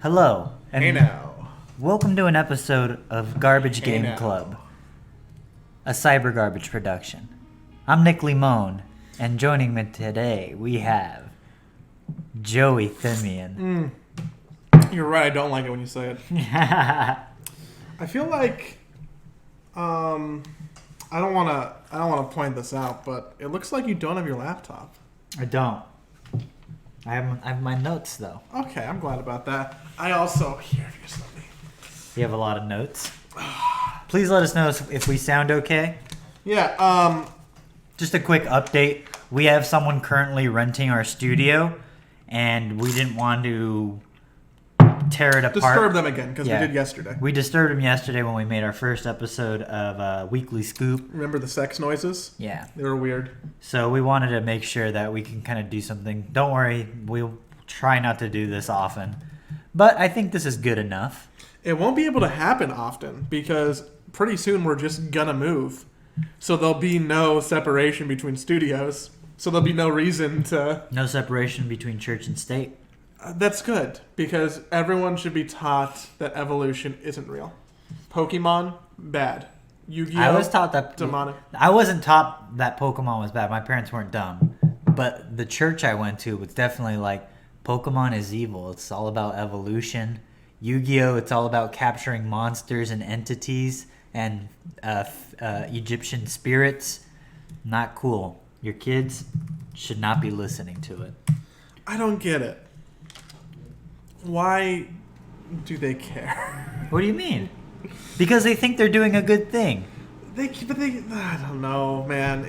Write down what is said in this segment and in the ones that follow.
Hello, and Hey now. welcome to an episode of Garbage Hey Game now. Club, a CyberGarbage production. I'm Nick Limon, and joining me today we have Joey Thimian. You're right, I don't like it when you say it. I feel like I don't wanna point this out, but it looks like you don't have your laptop. I don't. I have my notes though. Okay, I'm glad about that. I also just let me. You have a lot of notes. Please let us know if we sound okay. Yeah, Just a quick update. We have someone currently renting our studio, and we didn't want to tear it apart. disturb them again, because Yeah. we did yesterday. We disturbed them yesterday when we made our first episode of Weekly Scoop. Remember the sex noises? Yeah. They were weird. So we wanted to make sure that we can kind of do something. Don't worry, we'll try not to do this often. But I think this is good enough. It won't be able to happen often, because pretty soon we're just gonna move. So there'll be no separation between studios. So there'll be no reason to... No separation between church and state. That's good, because everyone should be taught that evolution isn't real. Pokemon, bad. Yu-Gi-Oh! I was taught that demonic. I wasn't taught that Pokemon was bad. My parents weren't dumb. But the church I went to was definitely like, Pokemon is evil. It's all about evolution. Yu-Gi-Oh! It's all about capturing monsters and entities and Egyptian spirits. Not cool. Your kids should not be listening to it. I don't get it. Why do they care? What do you mean? Because they think they're doing a good thing. I don't know, man.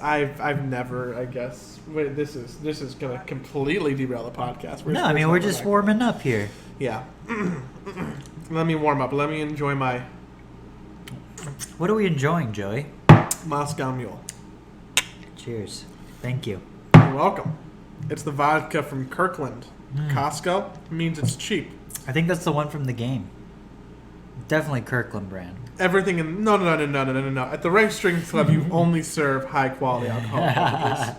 I've never, I guess. Wait, this is gonna completely derail the podcast. No, I mean, we're just warming up here. Yeah. Let me warm up. Let me enjoy my What are we enjoying, Joey? Moscow Mule. Cheers. Thank you. You're welcome. It's the vodka from Kirkland. Costco means it's cheap. I think that's the one from the game. Definitely Kirkland brand. Everything in no. At the Rice Drink Club, you only serve high quality alcohol.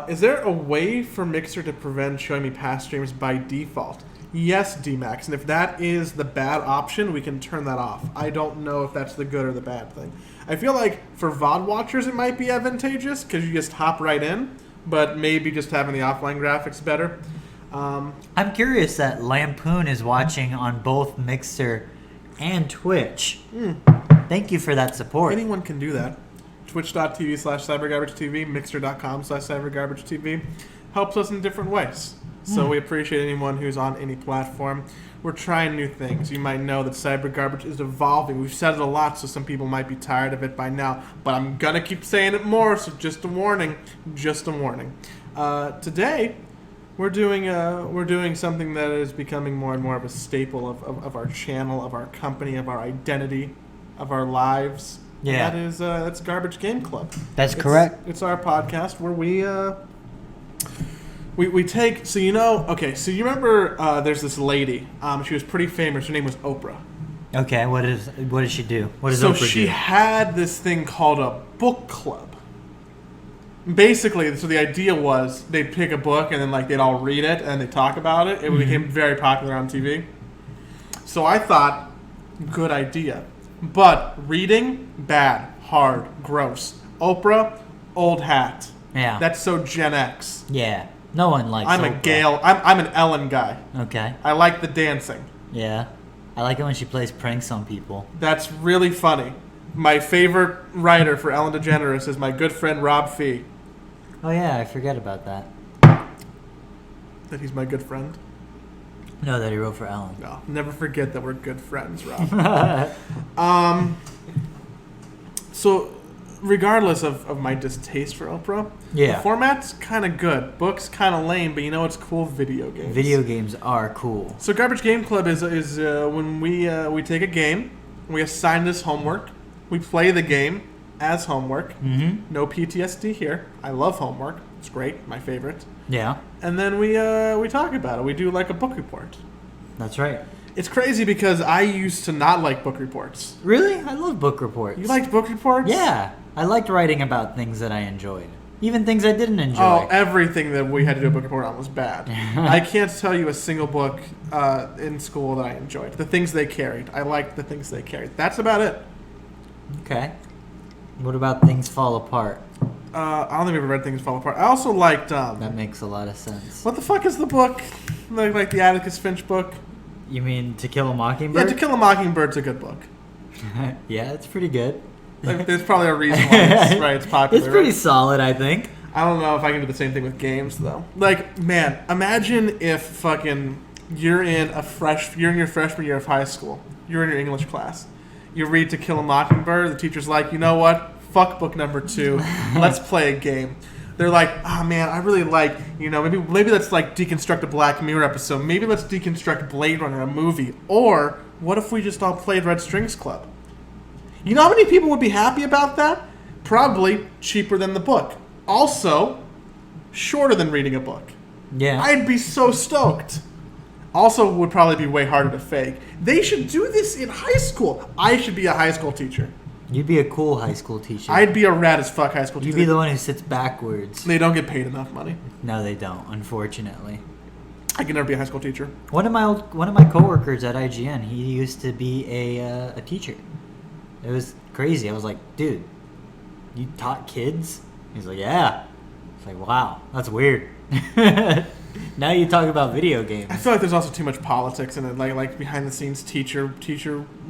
Is there a way for Mixer to prevent showing me past streams by default? Yes, DMAX. And if that is the bad option, we can turn that off. I don't know if that's the good or the bad thing. I feel like for VOD watchers, it might be advantageous because you just hop right in. But maybe just having the offline graphics better. I'm curious that Lampoon is watching on both Mixer and Twitch. Thank you for that support. Anyone can do that. Twitch.tv/CyberGarbageTV, Mixer.com/CyberGarbageTV helps us in different ways. So we appreciate anyone who's on any platform. We're trying new things. You might know that CyberGarbage is evolving. We've said it a lot, so some people might be tired of it by now. But I'm going to keep saying it more, so just a warning. Just a warning. Today, we're doing something that is becoming more and more of a staple of our channel, of our company, of our identity, of our lives. Yeah. And that's Garbage Game Club. That's correct. It's our podcast where we take, so you remember there's this lady, she was pretty famous, her name was Oprah. Okay, what does she do? What does So Oprah she do? had this thing called a book club. Basically, so the idea was they'd pick a book and then they'd all read it and they talk about it. It became very popular on TV. So I thought, good idea. But reading, bad, hard, gross. Oprah, old hat. Yeah. That's so Gen X. Yeah. No one likes I'm Oprah. a Gale. I'm an Ellen guy. Okay. I like the dancing. Yeah. I like it when she plays pranks on people. That's really funny. My favorite writer for Ellen DeGeneres is my good friend Rob Fee. Oh yeah, I forget about that. That he's my good friend. No, that he wrote for Ellen. No, never forget that we're good friends, Rob. So, regardless of my distaste for Oprah, Yeah. the format's kind of good. Books kind of lame, but you know what's cool? Video games. Video games are cool. So, Garbage Game Club is when we take a game, we assign this homework, we play the game as homework. Mm-hmm. No PTSD here. I love homework. It's great. My favorite. Yeah. And then we talk about it. We do like a book report. That's right. It's crazy because I used to not like book reports. Really? I love book reports. You liked book reports? Yeah. I liked writing about things that I enjoyed. Even things I didn't enjoy. Oh, everything that we had to do a book report on was bad. I can't tell you a single book in school that I enjoyed. The things they carried. I liked the things they carried. That's about it. Okay. What about Things Fall Apart? I don't think I've ever read Things Fall Apart. I also liked... that makes a lot of sense. what the fuck is the book? Like the Atticus Finch book? You mean To Kill a Mockingbird? Yeah, To Kill a Mockingbird's a good book. Yeah, it's pretty good. Like, there's probably a reason why it's popular. It's pretty solid, I think. I don't know if I can do the same thing with games, though. Like, man, imagine if fucking you're in your freshman year of high school. You're in your English class. You read To Kill a Mockingbird. The teacher's like, you know what? Fuck book number 2. Let's play a game. They're like, man, I really like, maybe let's like deconstruct a Black Mirror episode. Maybe let's deconstruct Blade Runner, a movie. Or what if we just all played Red Strings Club? You know how many people would be happy about that? Probably cheaper than the book. Also, shorter than reading a book. Yeah. I'd be so stoked. Also, would probably be way harder to fake. They should do this in high school. I should be a high school teacher. You'd be a cool high school teacher. I'd be a rad as fuck high school teacher. You'd be the one who sits backwards. They don't get paid enough money. No, they don't, unfortunately. I can never be a high school teacher. One of my coworkers at IGN, he used to be a teacher. It was crazy. I was like, dude, you taught kids? He's like, yeah. It's like, wow, that's weird. Now you talk about video games. I feel like there's also too much politics in it, like behind the scenes teacher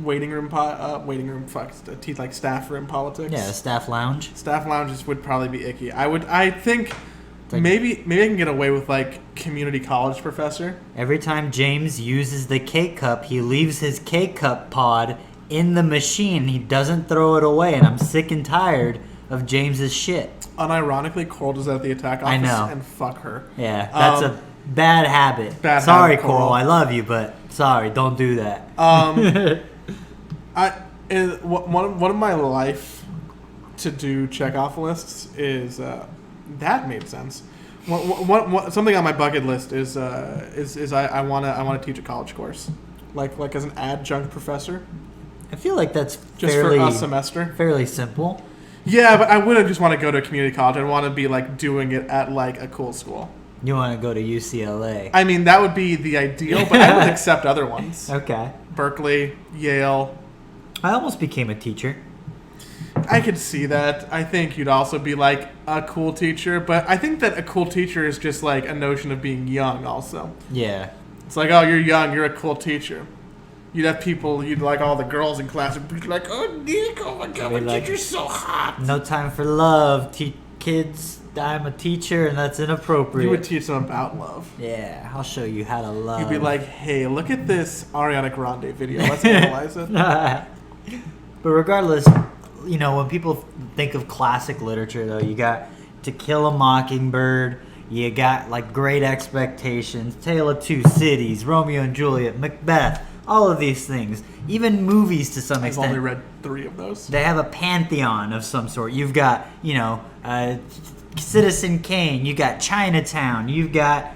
waiting room like staff room politics. Yeah, staff lounge. Staff lounges would probably be icky. I think maybe I can get away with like community college professor. Every time James uses the K-Cup, he leaves his K-Cup pod in the machine. He doesn't throw it away, and I'm sick and tired of James's shit. Unironically, Coral is at the attack office I know. and fuck her. Yeah, that's a bad habit. Sorry, Coral. I love you, but sorry, don't do that. One of my life to do checkoff lists is that made sense. Something on my bucket list is I want to teach a college course, like as an adjunct professor. I feel like that's just fairly, for a semester. Fairly simple. Yeah, but I wouldn't just want to go to a community college. I'd want to be like doing it at like a cool school. You want to go to UCLA? I mean, that would be the ideal, but I would accept other ones. Okay. Berkeley, Yale. I almost became a teacher. I could see that. I think you'd also be like a cool teacher, but I think that a cool teacher is just like a notion of being young also. Yeah. It's like, oh, you're young, you're a cool teacher. You'd have people, you'd like all the girls in class would be like, oh, Nick, oh my God, my teacher's so hot. No time for love. Kids, I'm a teacher and that's inappropriate. You would teach them about love. Yeah, I'll show you how to love. You'd be like, hey, look at this Ariana Grande video. Let's analyze it. But regardless, when people think of classic literature, though, you got To Kill a Mockingbird. You got like Great Expectations, Tale of Two Cities, Romeo and Juliet, Macbeth. All of these things, even movies to some extent. I've only read 3 of those. They have a pantheon of some sort. You've got, Citizen Kane. You got Chinatown. You've got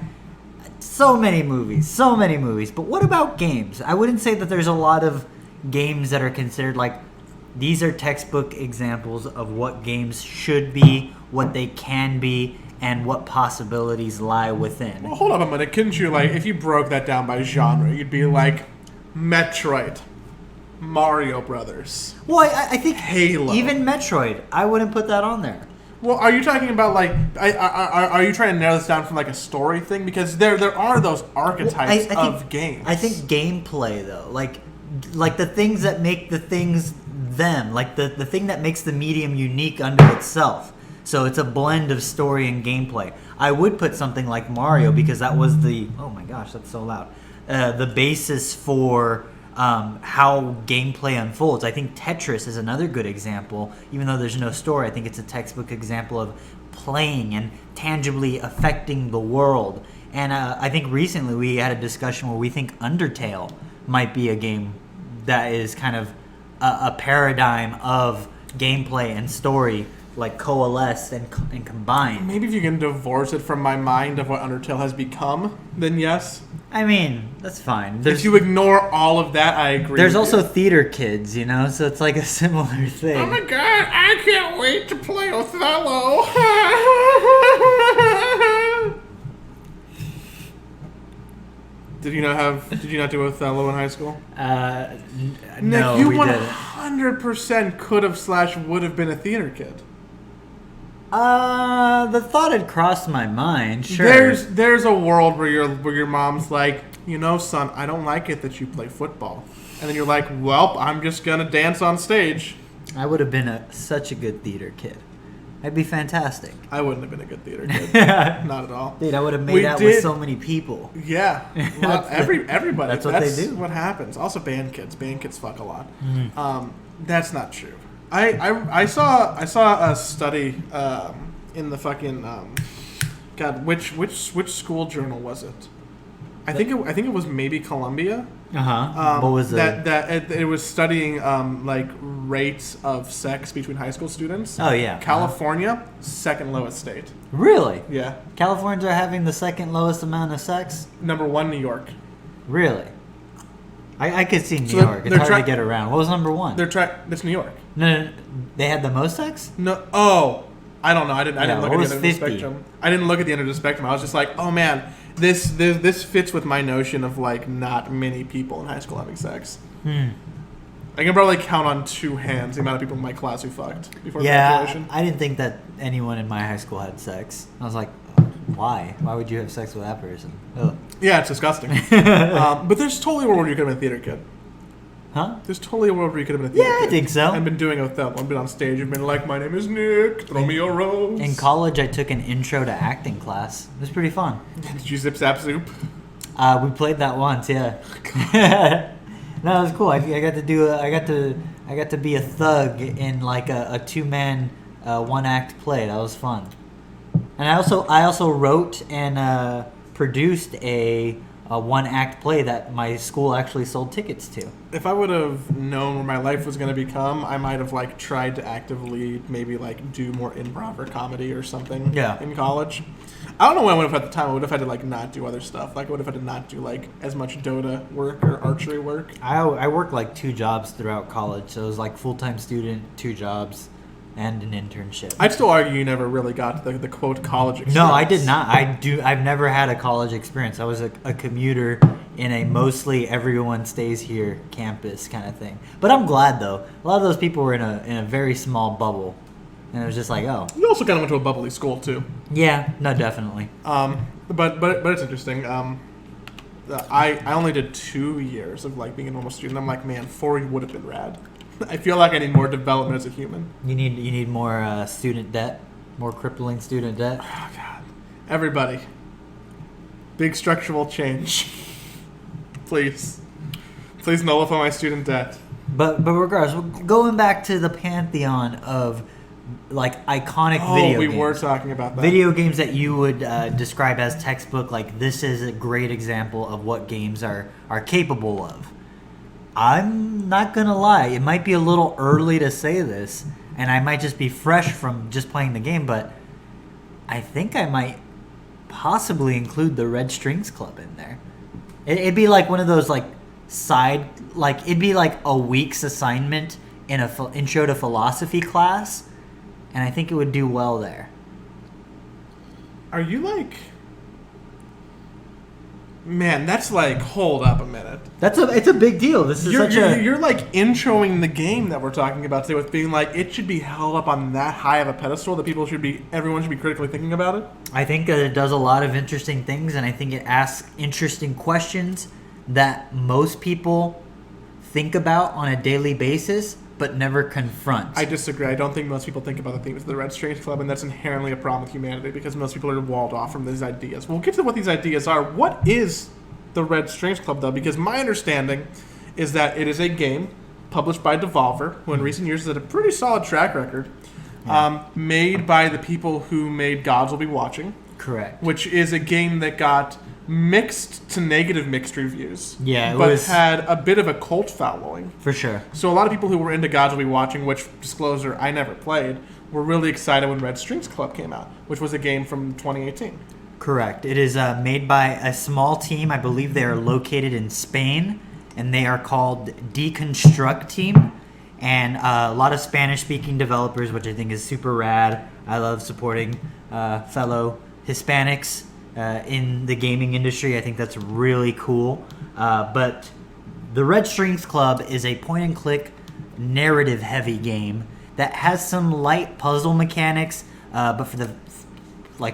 so many movies. But what about games? I wouldn't say that there's a lot of games that are considered like these are textbook examples of what games should be, what they can be, and what possibilities lie within. Well, hold up a minute. Couldn't you, if you broke that down by genre, you'd be like Metroid, Mario Brothers. Well, I think Halo. Even Metroid, I wouldn't put that on there. Well, are you talking about are you trying to narrow this down from like a story thing? Because there are those archetypes of games. I think gameplay though, like the things that make the things them, like the thing that makes the medium unique unto itself. So it's a blend of story and gameplay. I would put something like Mario because that was oh my gosh, that's so loud. The basis for how gameplay unfolds. I think Tetris is another good example. Even though there's no story, I think it's a textbook example of playing and tangibly affecting the world. And I think recently we had a discussion where we think Undertale might be a game that is kind of a paradigm of gameplay and story like coalesced and combined. Maybe if you can divorce it from my mind of what Undertale has become, then yes. I mean, that's fine. If you ignore all of that, I agree. There's with also you. theater kids, you know, so it's like a similar thing. Oh my god, I can't wait to play Othello. Did you not do Othello in high school? No, Nick, you we didn't. 100% could have / would have been a theater kid. The thought had crossed my mind. Sure. There's a world where your mom's like, son, I don't like it that you play football, and then you're like, well, I'm just gonna dance on stage. I would have been such a good theater kid. I'd be fantastic. I wouldn't have been a good theater kid. Not at all. Dude, I would have made out with so many people. Yeah, everybody. That's what they do. What happens. Also, band kids fuck a lot. That's not true. I saw a study in the fucking God, which school journal was it? I think it was maybe Columbia. What was it was studying like rates of sex between high school students. Oh yeah, California, second lowest state. Really? Yeah. Californians are having the second lowest amount of sex. Number 1, New York. Really? I could see New York. It's hard to get around. What was number 1? That's New York. No, they had the most sex? No. Oh, I don't know. I didn't look at the end of the 50? spectrum. I didn't look at the end of the spectrum. I was just like, oh man, this fits with my notion of like not many people in high school having sex. I can probably count on 2 hands the amount of people in my class who fucked before graduation. I didn't think that anyone in my high school had sex. I was like, why? Why would you have sex with that person? Ugh. Yeah, it's disgusting. But there's totally a world where you could have been a theater kid. Huh? There's totally a world where you could have been a theater kid. Yeah, I think so. I've been doing Othello. I've been on stage and been like, my name is Nick, throw me a rose. In college, I took an intro to acting class. It was pretty fun. Did you zip zap zoop? We played that once, yeah. No, it was cool. I got to do. I got to be a thug in like a 2-man 1-act play. That was fun. And I also wrote and produced a 1-act play that my school actually sold tickets to. If I would have known where my life was going to become, I might have like tried to actively maybe like do more improv or comedy or something in college. I don't know what I would have had at the time. I would have had to like not do other stuff. Like I would have had to not do like as much Dota work or archery work. I worked like 2 jobs throughout college. So it was like full-time student, 2 jobs, and an internship. I'd still argue you never really got the quote college experience. No, I did not. I've never had a college experience. I was a commuter in a mostly everyone stays here campus kind of thing. But I'm glad though. A lot of those people were in a very small bubble, and it was just like, oh. You also kind of went to a bubbly school too. Yeah, no, definitely. But it's interesting. I only did 2 years of like being a normal student. I'm like, man, 4 would have been rad. I feel like I need more development as a human. You need more student debt, more crippling student debt. Oh God, everybody, big structural change, please nullify my student debt. But regardless, going back to the pantheon of like iconic video games. We were talking about that. Video games that you would describe as textbook, like this is a great example of what games are capable of. I'm not going to lie. It might be a little early to say this, and I might just be fresh from just playing the game, but I think I might possibly include the Red Strings Club in there. It'd be like one of those like it'd be like a week's assignment in a intro to philosophy class, and I think it would do well there. Are you like... Man, that's like, hold up a minute. It's a big deal. This is you're like introing the game that we're talking about today with being like it should be held up on that high of a pedestal that everyone should be critically thinking about it. I think that it does a lot of interesting things, and I think it asks interesting questions that most people think about on a daily basis but never confront. I disagree. I don't think most people think about the themes of the Red Strings Club, and that's inherently a problem with humanity because most people are walled off from these ideas. We'll get to what these ideas are. What is the Red Strings Club, though? Because my understanding is that it is a game published by Devolver, who in recent years has had a pretty solid track record, made by the people who made Gods Will Be Watching. Correct. Which is a game that got mixed to negative mixed reviews. Yeah, it but was had a bit of a cult following. for sure. So a lot of people who were into Gods Will Be Watching, which, disclosure, I never played, were really excited when Red Strings Club came out, which was a game from 2018. Correct. It is made by a small team. I believe they are located in Spain, and they are called Desconstream. And a lot of Spanish-speaking developers, which I think is super rad. I love supporting fellow Hispanics in the gaming industry. I think that's really cool. But the Red Strings Club is a point-and-click, narrative-heavy game that has some light puzzle mechanics, but for the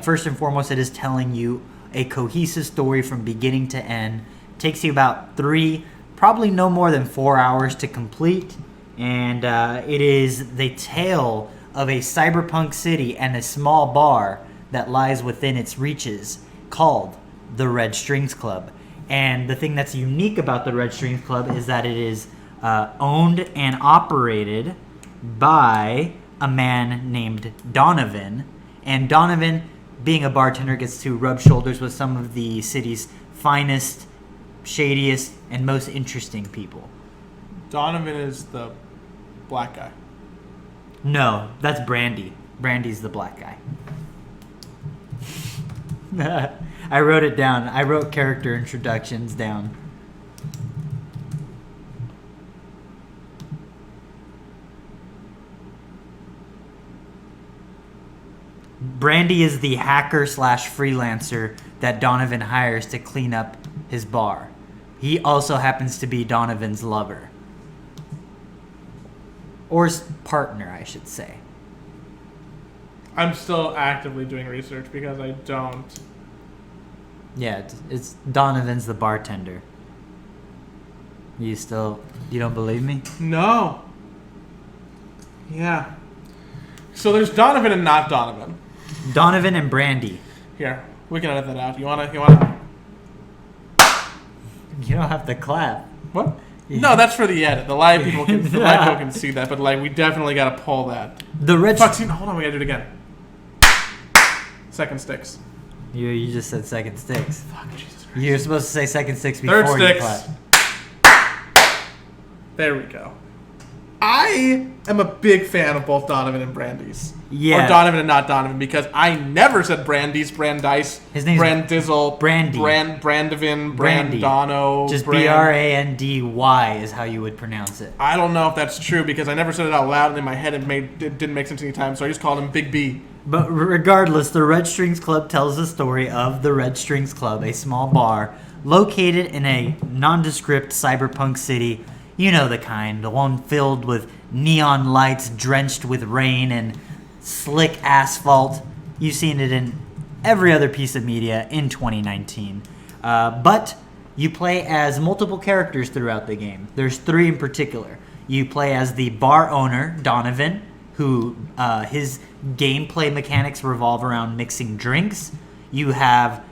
first and foremost, it is telling you a cohesive story from beginning to end. It takes you about 3, probably no more than 4 hours to complete. And it is the tale of a cyberpunk city and a small bar that lies within its reaches called the Red Strings Club. And the thing that's unique about the Red Strings Club is that it is owned and operated by a man named Donovan. And Donovan, being a bartender, gets to rub shoulders with some of the city's finest, shadiest, and most interesting people. Donovan is the black guy. No, that's Brandy. Brandy's the black guy. I wrote it down. I wrote character introductions down. Brandy is the hacker / freelancer that Donovan hires to clean up his bar. He also happens to be Donovan's lover. Or his partner, I should say. I'm still actively doing research because I don't. Yeah, it's Donovan's the bartender. You don't believe me? No. Yeah. So there's Donovan and not Donovan. Donovan and Brandy. Here, we can edit that out. You wanna? You don't have to clap. What? Yeah. No, that's for the edit. The live people can see that, but we definitely gotta pull that. The red. Hold on, we gotta do it again. Second sticks. You just said second sticks. Fuck, Jesus Christ. You're supposed to say second sticks before Third you sticks. clap. There we go. I am a big fan of both Donovan and Brandy's. Yeah. Or Donovan and not Donovan, because I never said Brandy's, Brandice, His name's Brandizzle, Brandy. Brandivin, Brandy. Brandano. Just Brandy is how you would pronounce it. I don't know if that's true because I never said it out loud and in my head it didn't make sense any time, so I just called him Big B. But regardless, the Red Strings Club tells the story of the Red Strings Club, a small bar located in a nondescript cyberpunk city. You know the kind, the one filled with neon lights drenched with rain and slick asphalt. You've seen it in every other piece of media in 2019. But you play as multiple characters throughout the game. There's 3 in particular. You play as the bar owner, Donovan, who his gameplay mechanics revolve around mixing drinks. You have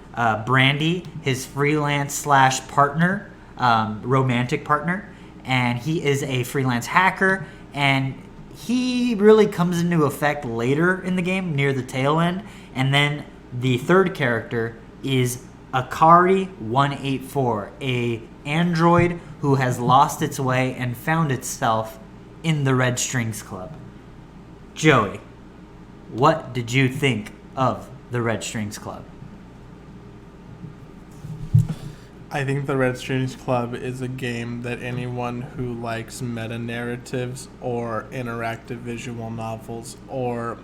Brandy, his freelance / partner, romantic partner, and he is a freelance hacker, and he really comes into effect later in the game, near the tail end. And then the third character is Akari 184, a android who has lost its way and found itself in the Red Strings Club. Joey, what did you think of the Red Strings Club? I think the Red Strings Club is a game that anyone who likes meta-narratives or interactive visual novels or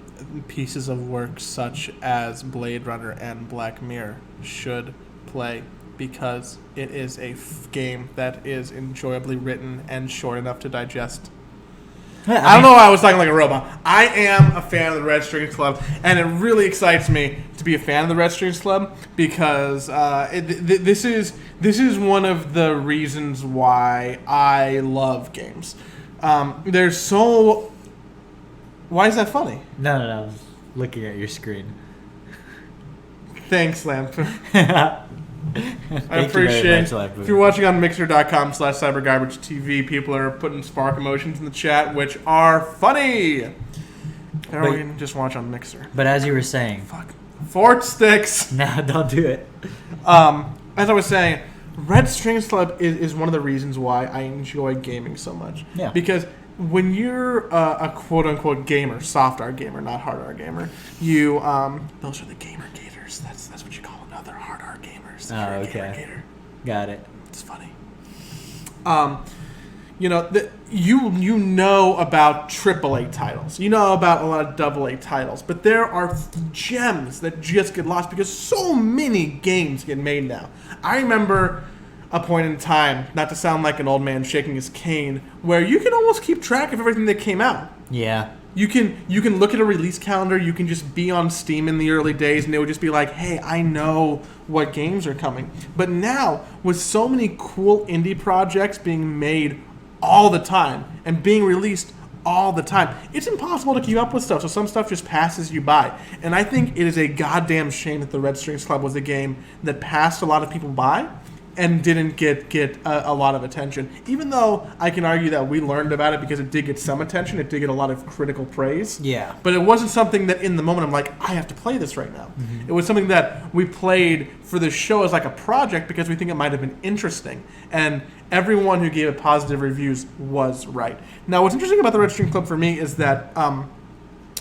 pieces of work such as Blade Runner and Black Mirror should play, because it is a game that is enjoyably written and short enough to digest. Yeah, I don't know why I was talking like a robot. I am a fan of the Red Strings Club, and it really excites me to be a fan of the Red Strings Club because this is one of the reasons why I love games. There's so... Why is that funny? No, I was looking at your screen. Thanks, Lamp. I Thank you very appreciate much, it. If you're watching on mixer.com/cybergarbagetv, people are putting spark emotions in the chat, which are funny. Or we can just watch on Mixer. But as you were saying... Fuck. Fort sticks. No, don't do it. as I was saying, Red Strings Club is one of the reasons why I enjoy gaming so much. Yeah. Because when you're a quote-unquote gamer, soft art gamer, not hard art gamer, you those are the gamer gators. That's what you call them. No, they're hard art gamers. Oh, okay. Gamer gator. Got it. It's funny. You know, you know about AAA titles. You know about a lot of AA titles. But there are gems that just get lost because so many games get made now. I remember a point in time, not to sound like an old man shaking his cane, where you can almost keep track of everything that came out. Yeah. You can look at a release calendar. You can just be on Steam in the early days, and it would just be like, hey, I know what games are coming. But now, with so many cool indie projects being made all the time and being released all the time, it's impossible to keep up with stuff. So some stuff just passes you by. And I think it is a goddamn shame that the Red Strings Club was a game that passed a lot of people by and didn't get a lot of attention. Even though I can argue that we learned about it because it did get some attention, it did get a lot of critical praise. Yeah. But it wasn't something that in the moment I'm like, I have to play this right now. Mm-hmm. It was something that we played for the show as like a project because we think it might have been interesting. And everyone who gave it positive reviews was right. Now, what's interesting about the Red String Club for me is that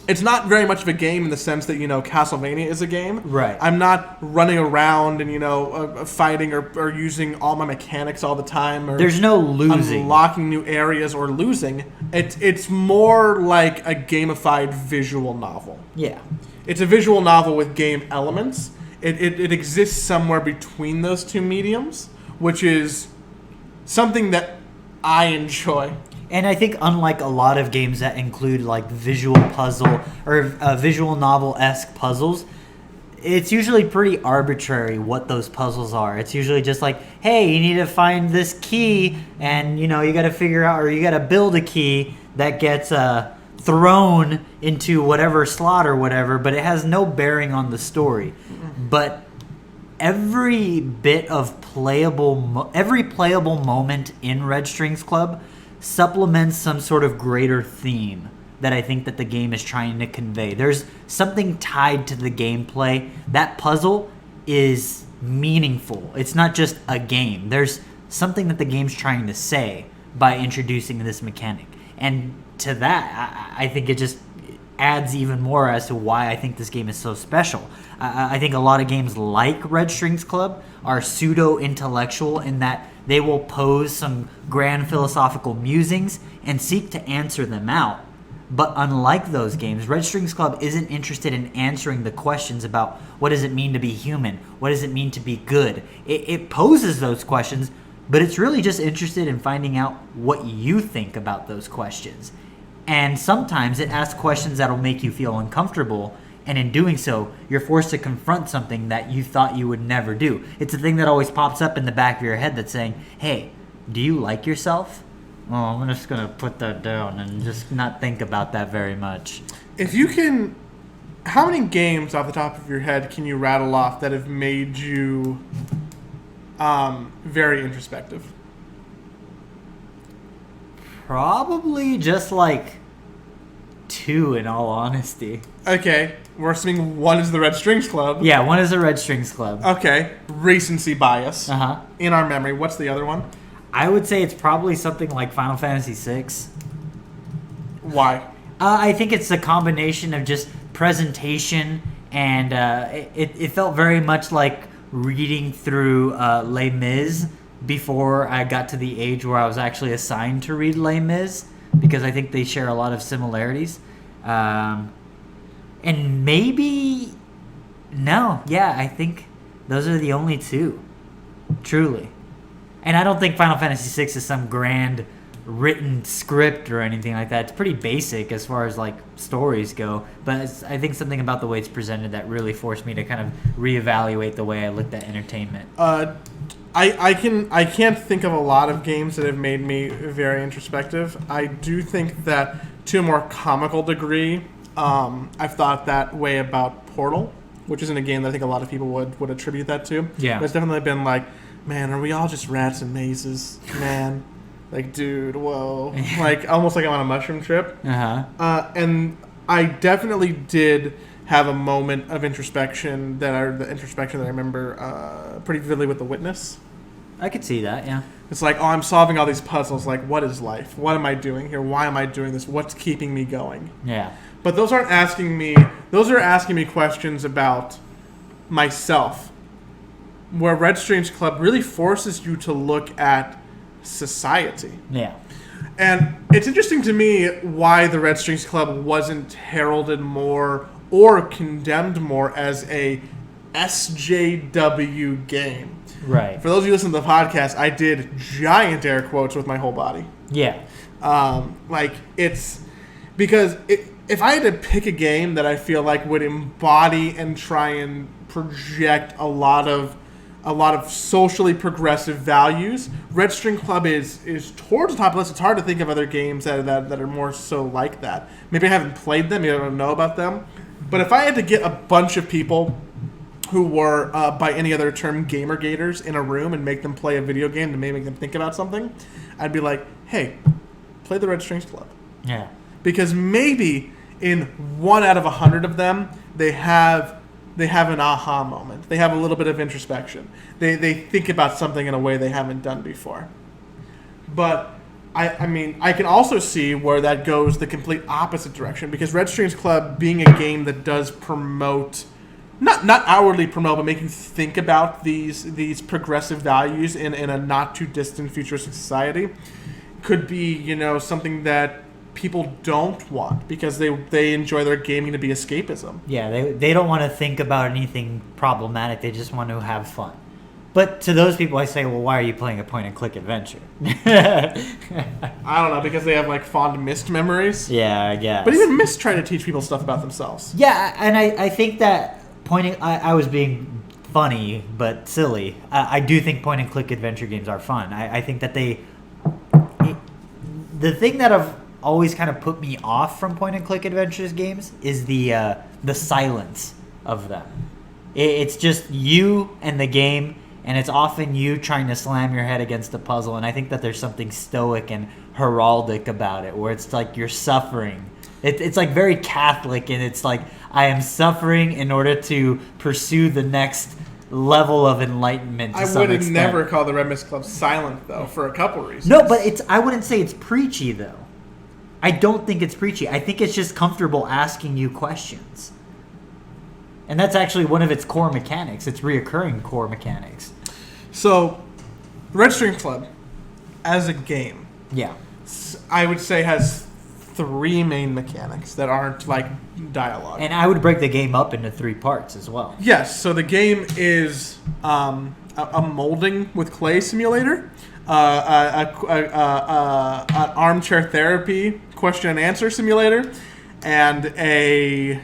it's not very much of a game in the sense that, Castlevania is a game. Right. I'm not running around and, fighting or using all my mechanics all the time. Or there's no losing. Unlocking new areas or losing. It's more like a gamified visual novel. Yeah. It's a visual novel with game elements. It exists somewhere between those two mediums, which is something that I enjoy. And I think unlike a lot of games that include like visual puzzle or visual novel-esque puzzles, it's usually pretty arbitrary what those puzzles are. It's usually just like, hey, you need to find this key and, you got to figure out or you got to build a key that gets thrown into whatever slot or whatever, but it has no bearing on the story. Mm-hmm. But every bit of every playable moment in Red Strings Club supplements some sort of greater theme that I think that the game is trying to convey. There's something tied to the gameplay. That puzzle is meaningful. It's not just a game. There's something that the game's trying to say by introducing this mechanic. And to that, I think it just adds even more as to why I think this game is so special. I think a lot of games like Red Strings Club are pseudo-intellectual in that they will pose some grand philosophical musings and seek to answer them out. But unlike those games, Red Strings Club isn't interested in answering the questions about what does it mean to be human? What does it mean to be good? It poses those questions, but it's really just interested in finding out what you think about those questions. And sometimes it asks questions that'll make you feel uncomfortable, and in doing so, you're forced to confront something that you thought you would never do. It's a thing that always pops up in the back of your head that's saying, hey, do you like yourself? Oh, I'm just going to put that down and just not think about that very much. If you can... How many games off the top of your head can you rattle off that have made you very introspective? Probably just like 2 in all honesty. Okay, we're assuming one is the Red Strings Club. Yeah, one is the Red Strings Club. Okay, recency bias. Uh-huh. In our memory. What's the other one? I would say it's probably something like Final Fantasy VI. Why? I think it's a combination of just presentation and it felt very much like reading through Les Mis before I got to the age where I was actually assigned to read Les Mis, because I think they share a lot of similarities. And maybe... No, yeah, I think those are the only 2. Truly. And I don't think Final Fantasy VI is some grand written script or anything like that. It's pretty basic as far as like stories go, but I think something about the way it's presented that really forced me to kind of reevaluate the way I looked at entertainment. I can't think of a lot of games that have made me very introspective. I do think that to a more comical degree, I've thought that way about Portal, which isn't a game that I think a lot of people would attribute that to. Yeah. But it's definitely been like, man, are we all just rats and mazes? Man. Like, dude, whoa. Like, almost like I'm on a mushroom trip. Uh-huh. And I definitely did have a moment of introspection that I remember pretty vividly with The Witness. I could see that, yeah. It's like, oh, I'm solving all these puzzles. Like, what is life? What am I doing here? Why am I doing this? What's keeping me going? Yeah. But those are asking me questions about myself. Where Red Strings Club really forces you to look at society. Yeah. And it's interesting to me why the Red Strings Club wasn't heralded more or condemned more as a SJW game. Right. For those of you listening to the podcast, I did giant air quotes with my whole body. Yeah. It's because if I had to pick a game that I feel like would embody and try and project a lot of socially progressive values, Red String Club is towards the top of the list. It's hard to think of other games that are more so like that. Maybe I haven't played them, maybe I don't know about them. But if I had to get a bunch of people who were, by any other term, gamergators in a room and make them play a video game to make them think about something, I'd be like, hey, play the Red Strings Club. Yeah. Because maybe in 1 out of 100 of them, they have an aha moment. They have a little bit of introspection. They think about something in a way they haven't done before. But I mean, I can also see where that goes the complete opposite direction, because Red Strings Club, being a game that does promote, not outwardly promote, but make you think about these progressive values in a not too distant futuristic society, could be, something that people don't want because they enjoy their gaming to be escapism. Yeah, they don't want to think about anything problematic. They just want to have fun. But to those people, I say, well, why are you playing a point-and-click adventure? I don't know, because they have like fond Myst memories. Yeah, I guess. But even Myst try to teach people stuff about themselves. Yeah, and I think that I was being funny but silly. I do think point-and-click adventure games are fun. I think that the thing that have always kind of put me off from point-and-click adventures games is the silence of them. It's just you and the game, and it's often you trying to slam your head against a puzzle, and I think that there's something stoic and heraldic about it, where it's like you're suffering. It's like very Catholic, and it's like, I am suffering in order to pursue the next level of enlightenment to some I would extent. never call the Red Mist Club silent, though, for a couple reasons. No, but I wouldn't say it's preachy, though. I don't think it's preachy. I think it's just comfortable asking you questions. And that's actually one of its core mechanics, its reoccurring core mechanics. So, Red String Club, as a game, Yeah. I would say has 3 main mechanics that aren't like dialogue. And I would break the game up into 3 parts as well. Yes, so the game is a molding with clay simulator, an armchair therapy question and answer simulator, and a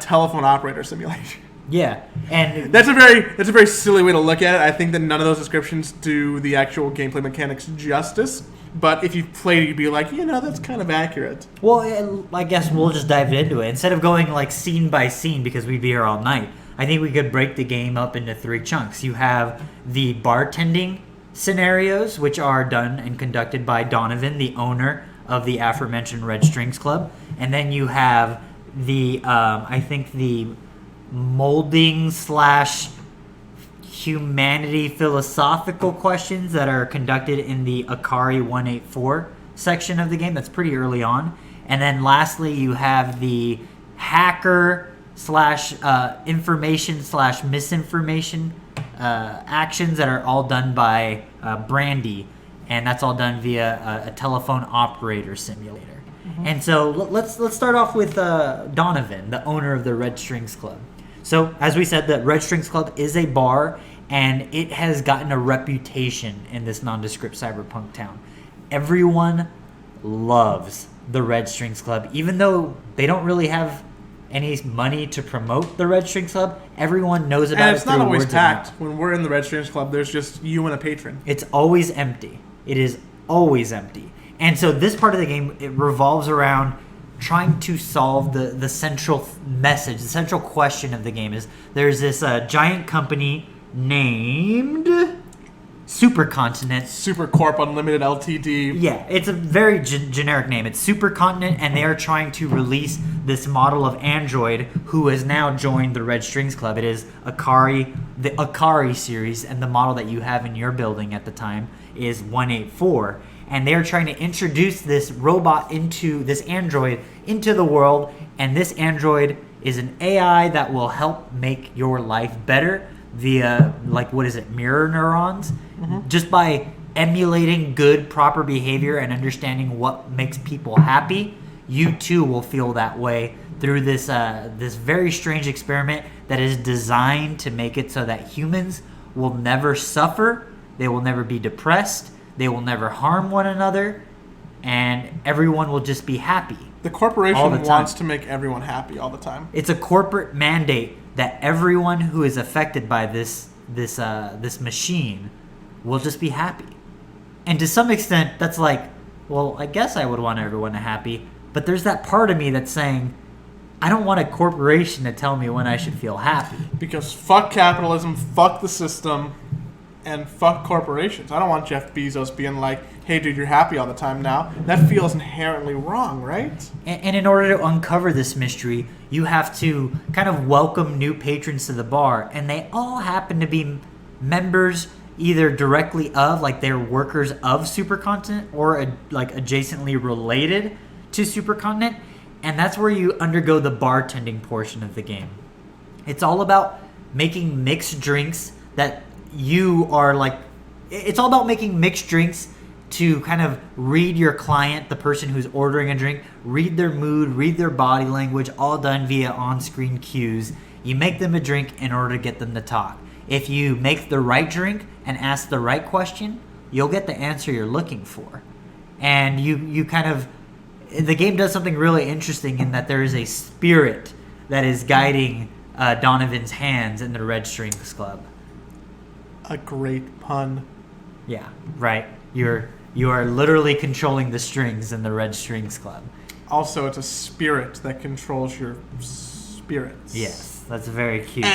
telephone operator simulator. Yeah, and That's a very silly way to look at it. I think that none of those descriptions do the actual gameplay mechanics justice. But if you played it, you'd be like, that's kind of accurate. well, I guess we'll just dive into it. Instead of going like scene by scene, because we'd be here all night, I think we could break the game up into 3 chunks. You have the bartending scenarios, which are done and conducted by Donovan, the owner of the aforementioned Red Strings Club. And then you have the, I think the molding / humanity philosophical questions that are conducted in the Akari 184 section of the game. That's pretty early on. And then lastly, you have the hacker / information / misinformation actions that are all done by Brandy, and that's all done via a telephone operator simulator. Mm-hmm. And so let's start off with Donovan, the owner of the Red Strings Club. So, as we said, the Red Strings Club is a bar, and it has gotten a reputation in this nondescript cyberpunk town. Everyone loves the Red Strings Club, even though they don't really have any money to promote the Red Strings Club. Everyone knows about it. And it's not through always word of mouth. packed. When we're in the Red Strings Club, there's just you and a patron. It's always empty. It is always empty. And so this part of the game, it revolves around trying to solve the central message, the central question of the game is there's this giant company named supercontinent. Supercorp Unlimited Ltd. Yeah, it's a very generic name. It's Supercontinent, and they are trying to release this model of android who has now joined the Red Strings Club. It is Akari, the Akari series, and the model that you have in your building at the time is 184. And they're trying to introduce this robot this android into the world, and this android is an AI that will help make your life better via, mirror neurons, just by emulating good, proper behavior and understanding what makes people happy. You too will feel that way through this very strange experiment that is designed to make it so that humans will never suffer, they will never be depressed, they will never harm one another, and everyone will just be happy. The corporation wants to make everyone happy all the time. It's a corporate mandate that everyone who is affected by this machine will just be happy. And to some extent, that's like, well, I guess I would want everyone to be happy. But there's that part of me that's saying, I don't want a corporation to tell me when I should feel happy. Because fuck capitalism, fuck the system, and fuck corporations. I don't want Jeff Bezos being like, hey, dude, you're happy all the time now. That feels inherently wrong, right? And in order to uncover this mystery, you have to kind of welcome new patrons to the bar. And they all happen to be members either directly of, like they're workers of Supercontinent or adjacently related to Supercontinent. And that's where you undergo the bartending portion of the game. It's all about making mixed drinks that you are like... It's all about making mixed drinks to kind of read your client, the person who's ordering a drink, read their mood, read their body language, all done via on-screen cues. You make them a drink in order to get them to talk. If you make the right drink and ask the right question, you'll get the answer you're looking for. And you kind of... The game does something really interesting in that there is a spirit that is guiding Donovan's hands in the Red Strings Club. A great pun. Yeah, right. You are literally controlling the strings in the Red Strings Club. Also, it's a spirit that controls your spirits. Yes, that's very cute too.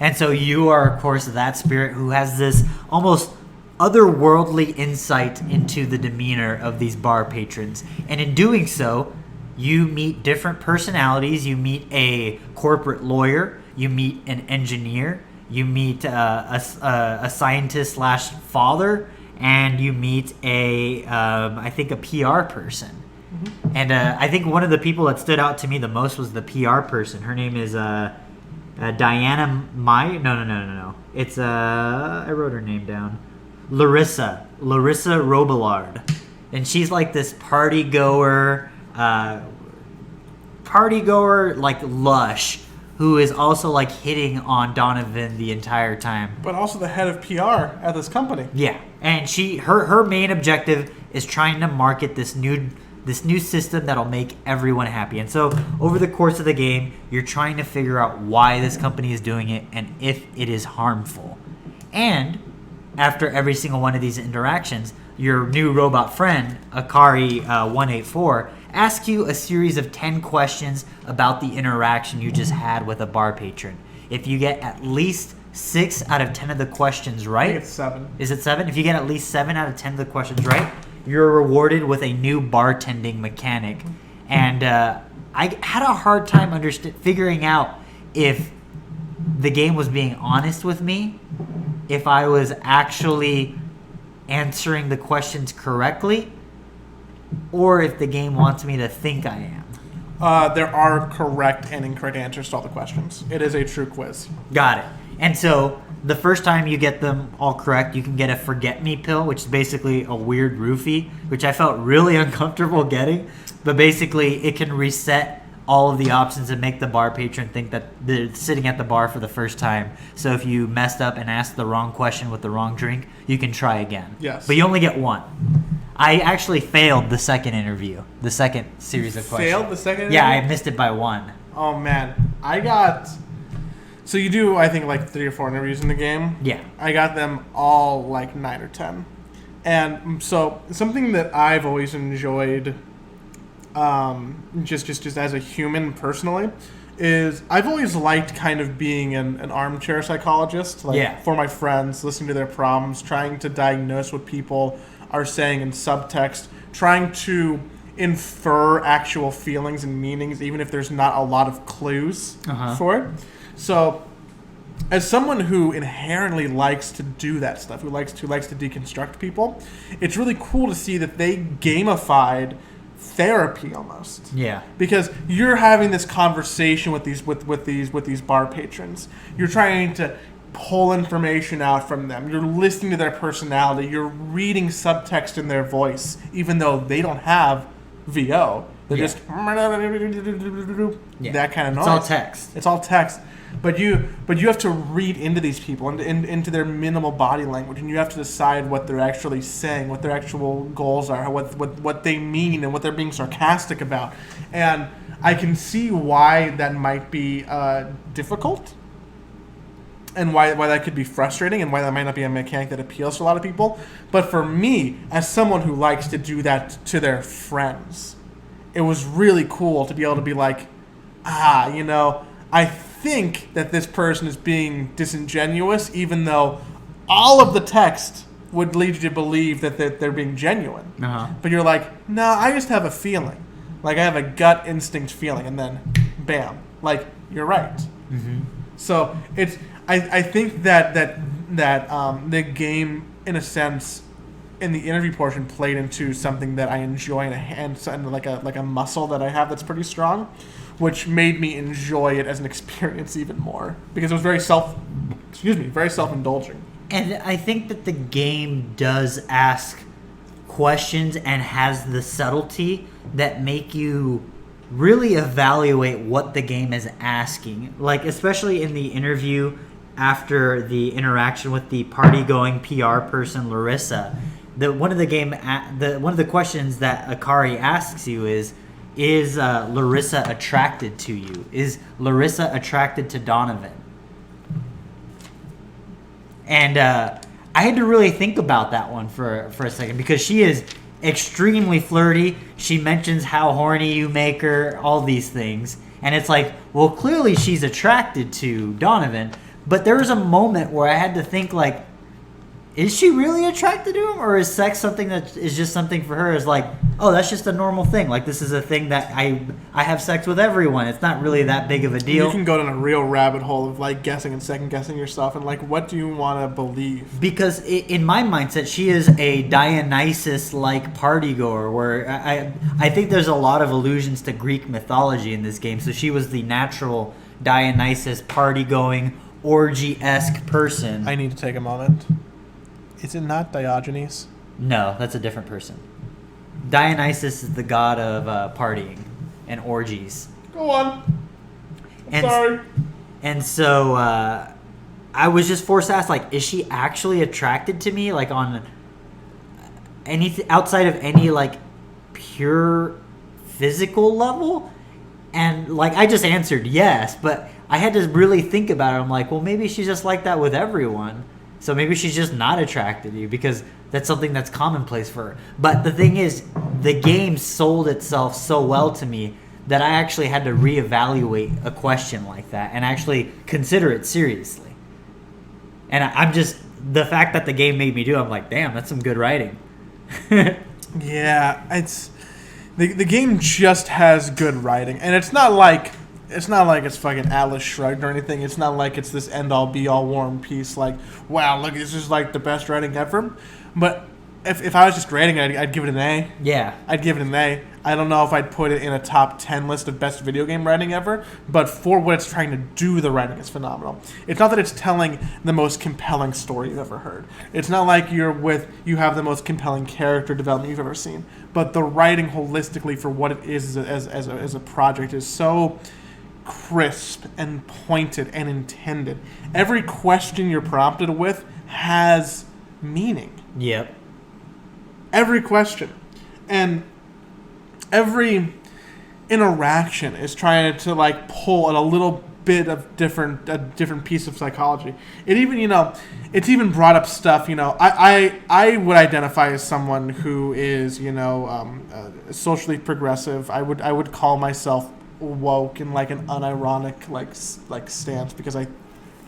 And so you are, of course, that spirit who has this almost otherworldly insight into the demeanor of these bar patrons. And in doing so, you meet different personalities. You meet a corporate lawyer. You meet an engineer. You meet a scientist / father. And you meet I think a PR person. Mm-hmm. And I think one of the people that stood out to me the most was the PR person. Her name is Diana Mai. No. It's I wrote her name down. Larissa Robillard. And she's like this party goer like lush, who is also like hitting on Donovan the entire time. But also the head of PR at this company. Yeah. And her main objective is trying to market this new system that'll make everyone happy. And so over the course of the game, you're trying to figure out why this company is doing it and if it is harmful. And after every single one of these interactions, your new robot friend, Akari 184, asks you a series of 10 questions about the interaction you just had with a bar patron. If you get at least 6 out of 10 of the questions right... I think it's 7. Is it 7? If you get at least 7 out of 10 of the questions right, you're rewarded with a new bartending mechanic. And I had a hard time figuring out if the game was being honest with me, if I was actually answering the questions correctly, or if the game wants me to think I am. There are correct and incorrect answers to all the questions. It is a true quiz. Got it. And so the first time you get them all correct, you can get a Forget Me pill, which is basically a weird roofie, which I felt really uncomfortable getting. But basically, it can reset all of the options and make the bar patron think that they're sitting at the bar for the first time. So if you messed up and asked the wrong question with the wrong drink, you can try again. Yes. But you only get one. I actually failed the second interview, the second series of questions. Failed the second interview? Yeah, I missed it by one. Oh, man. So you do, I think, like 3 or 4 interviews in the game. Yeah. I got them all like 9 or 10. And so something that I've always enjoyed just as a human personally, is I've always liked kind of being an armchair psychologist, like for my friends, listening to their problems, trying to diagnose what people are saying in subtext, trying to infer actual feelings and meanings, even if there's not a lot of clues for it. So, as someone who inherently likes to do that stuff, who likes to deconstruct people, it's really cool to see that they gamified therapy almost. Yeah. Because you're having this conversation with these bar patrons. You're trying to pull information out from them. You're listening to their personality. You're reading subtext in their voice, even though they don't have VO. They're just that kind of noise. It's all text. It's all text. But you have to read into these people, into their minimal body language, and you have to decide what they're actually saying, what their actual goals are, what they mean, and what they're being sarcastic about. And I can see why that might be difficult, and why that could be frustrating, and why that might not be a mechanic that appeals to a lot of people. But for me, as someone who likes to do that to their friends, it was really cool to be able to be like, I think that this person is being disingenuous, even though all of the text would lead you to believe that they're being genuine. But you're like, no, I just have a feeling. Like, I have a gut instinct feeling, and then, bam. Like, you're right. Mm-hmm. So, I think that the game, in a sense, in the interview portion, played into something that I enjoy and like a muscle that I have that's pretty strong, which made me enjoy it as an experience even more, because it was very self-indulging. And I think that the game does ask questions and has the subtlety that make you really evaluate what the game is asking. Like, especially in the interview after the interaction with the party-going PR person, Larissa, one of the questions that Akari asks you is Larissa attracted to you? Is Larissa attracted to Donovan? And I had to really think about that one for a second, because she is extremely flirty. She mentions how horny you make her, all these things. And it's like, well, clearly she's attracted to Donovan. But there was a moment where I had to think, like, is she really attracted to him? Or is sex something that is just something for her? Is like, oh, that's just a normal thing. Like, this is a thing that I have sex with everyone. It's not really that big of a deal. You can go down a real rabbit hole of, like, guessing and second-guessing yourself. And, like, what do you want to believe? Because in my mindset, she is a Dionysus-like partygoer, where I think there's a lot of allusions to Greek mythology in this game. So she was the natural Dionysus party-going, orgy-esque person. I need to take a moment. Is it not Diogenes? No, that's a different person. Dionysus is the god of partying and orgies. Go on. Sorry. And so I was just forced to ask, like, is she actually attracted to me? Like, on anything outside of any, like, pure physical level? And, like, I just answered yes, but I had to really think about it. I'm like, well, maybe she's just like that with everyone. So maybe she's just not attracted to you, because that's something that's commonplace for her. But the thing is, the game sold itself so well to me that I actually had to reevaluate a question like that and actually consider it seriously. And I'm just, the fact that the game made me do it, I'm like, damn, that's some good writing. Yeah, it's the game just has good writing, and it's not like it's fucking Atlas Shrugged or anything. It's not like it's this end-all, be-all War and Peace, like, wow, look, this is like the best writing ever. But if I was just rating it, I'd give it an A. Yeah. I'd give it an A. I don't know if I'd put it in a top 10 list of best video game writing ever, but for what it's trying to do, the writing is phenomenal. It's not that it's telling the most compelling story you've ever heard. It's not like you have the most compelling character development you've ever seen. But the writing holistically for what it is as a project is so crisp and pointed and intended. Every question you're prompted with has meaning. Yep. Every question. And every interaction is trying to, like, pull at a little bit of a different piece of psychology. It even, it's even brought up stuff. I would identify as someone who is, socially progressive. I would call myself woke in like an unironic like stance, because I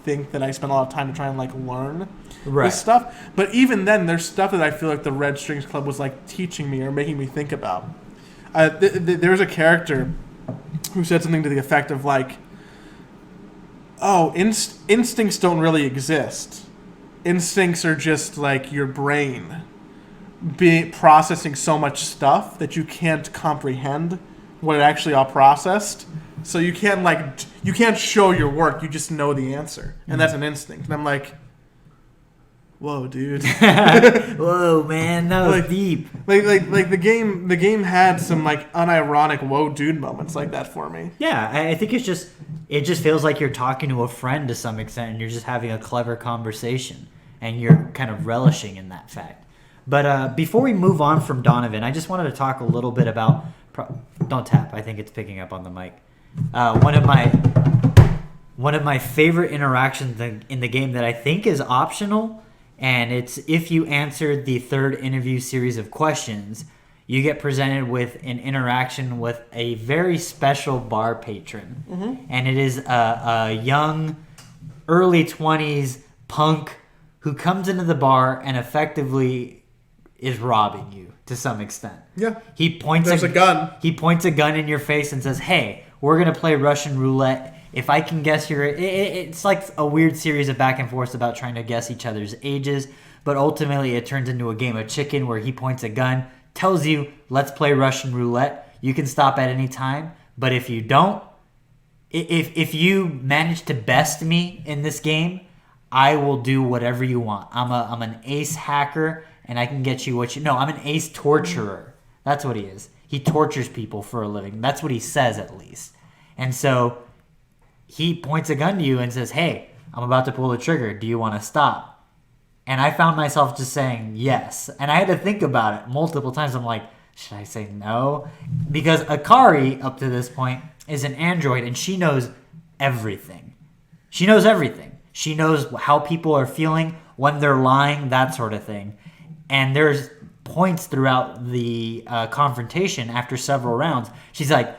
think that I spend a lot of time to try and like learn this stuff. But even then, there's stuff that I feel like the Red Strings Club was like teaching me or making me think about. There's a character who said something to the effect of like, "Oh, instincts don't really exist. Instincts are just like your brain processing so much stuff that you can't comprehend what it actually all processed. So you can't show your work. You just know the answer, and that's an instinct." And I'm like, "Whoa, dude! Whoa, man, that was deep." Like the game had some like unironic "whoa, dude" moments like that for me. Yeah, I think it just feels like you're talking to a friend to some extent, and you're just having a clever conversation, and you're kind of relishing in that fact. But before we move on from Donovan, I just wanted to talk a little bit about. Don't tap. I think it's picking up on the mic. One of my favorite interactions in the game that I think is optional, and it's if you answered the third interview series of questions, you get presented with an interaction with a very special bar patron. Mm-hmm. And it is a young, early 20s punk who comes into the bar and effectively is robbing you to some extent. Yeah. There's a gun. He points a gun in your face and says, "Hey, we're going to play Russian roulette. If I can guess your..." It's like a weird series of back and forth about trying to guess each other's ages, but ultimately it turns into a game of chicken where he points a gun, tells you, "Let's play Russian roulette. You can stop at any time, but if you don't, if you manage to best me in this game, I will do whatever you want. I'm an ace hacker, and I can get you what you..." No, I'm an ace torturer. That's what he is. He tortures people for a living. That's what he says, at least. And so he points a gun to you and says, "Hey, I'm about to pull the trigger. Do you want to stop?" And I found myself just saying yes. And I had to think about it multiple times. I'm like, should I say no? Because Akari, up to this point, is an android, and she knows everything. She knows everything. She knows how people are feeling, when they're lying, that sort of thing. And there's points throughout the confrontation after several rounds. She's like,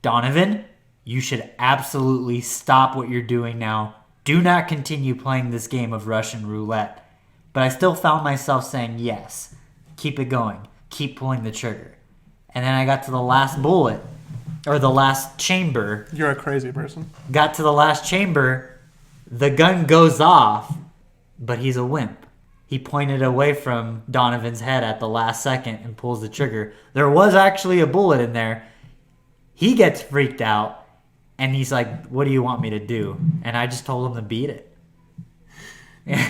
"Donovan, you should absolutely stop what you're doing now. Do not continue playing this game of Russian roulette." But I still found myself saying yes. Keep it going. Keep pulling the trigger. And then I got to the last bullet, or the last chamber. You're a crazy person. Got to the last chamber. The gun goes off, but he's a wimp. He pointed away from Donovan's head at the last second and pulls the trigger. There was actually a bullet in there. He gets freaked out, and he's like, "What do you want me to do?" And I just told him to beat it.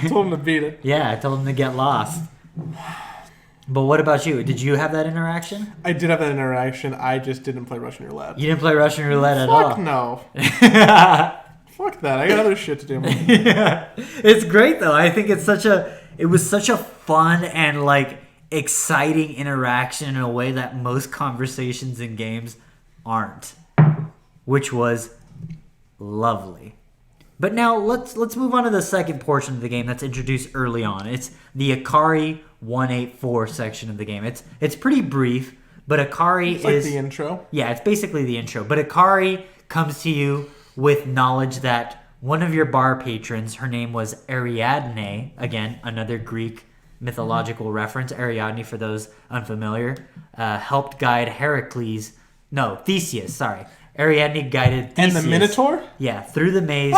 Told him to beat it. Yeah, I told him to get lost. But what about you? Did you have that interaction? I did have that interaction. I just didn't play Russian roulette. You didn't play Russian roulette at all? Fuck no. Fuck that. I got other shit to do. Yeah. It's great, though. I think it was such a fun and like exciting interaction in a way that most conversations in games aren't, which was lovely. But now let's move on to the second portion of the game that's introduced early on. It's the Akari 184 section of the game. It's pretty brief, but Akari is like the intro. Yeah, it's basically the intro. But Akari comes to you with knowledge that one of your bar patrons, her name was Ariadne, again, another Greek mythological reference. Ariadne, for those unfamiliar, helped guide Theseus, sorry. Ariadne guided Theseus. And the Minotaur? Yeah, through the maze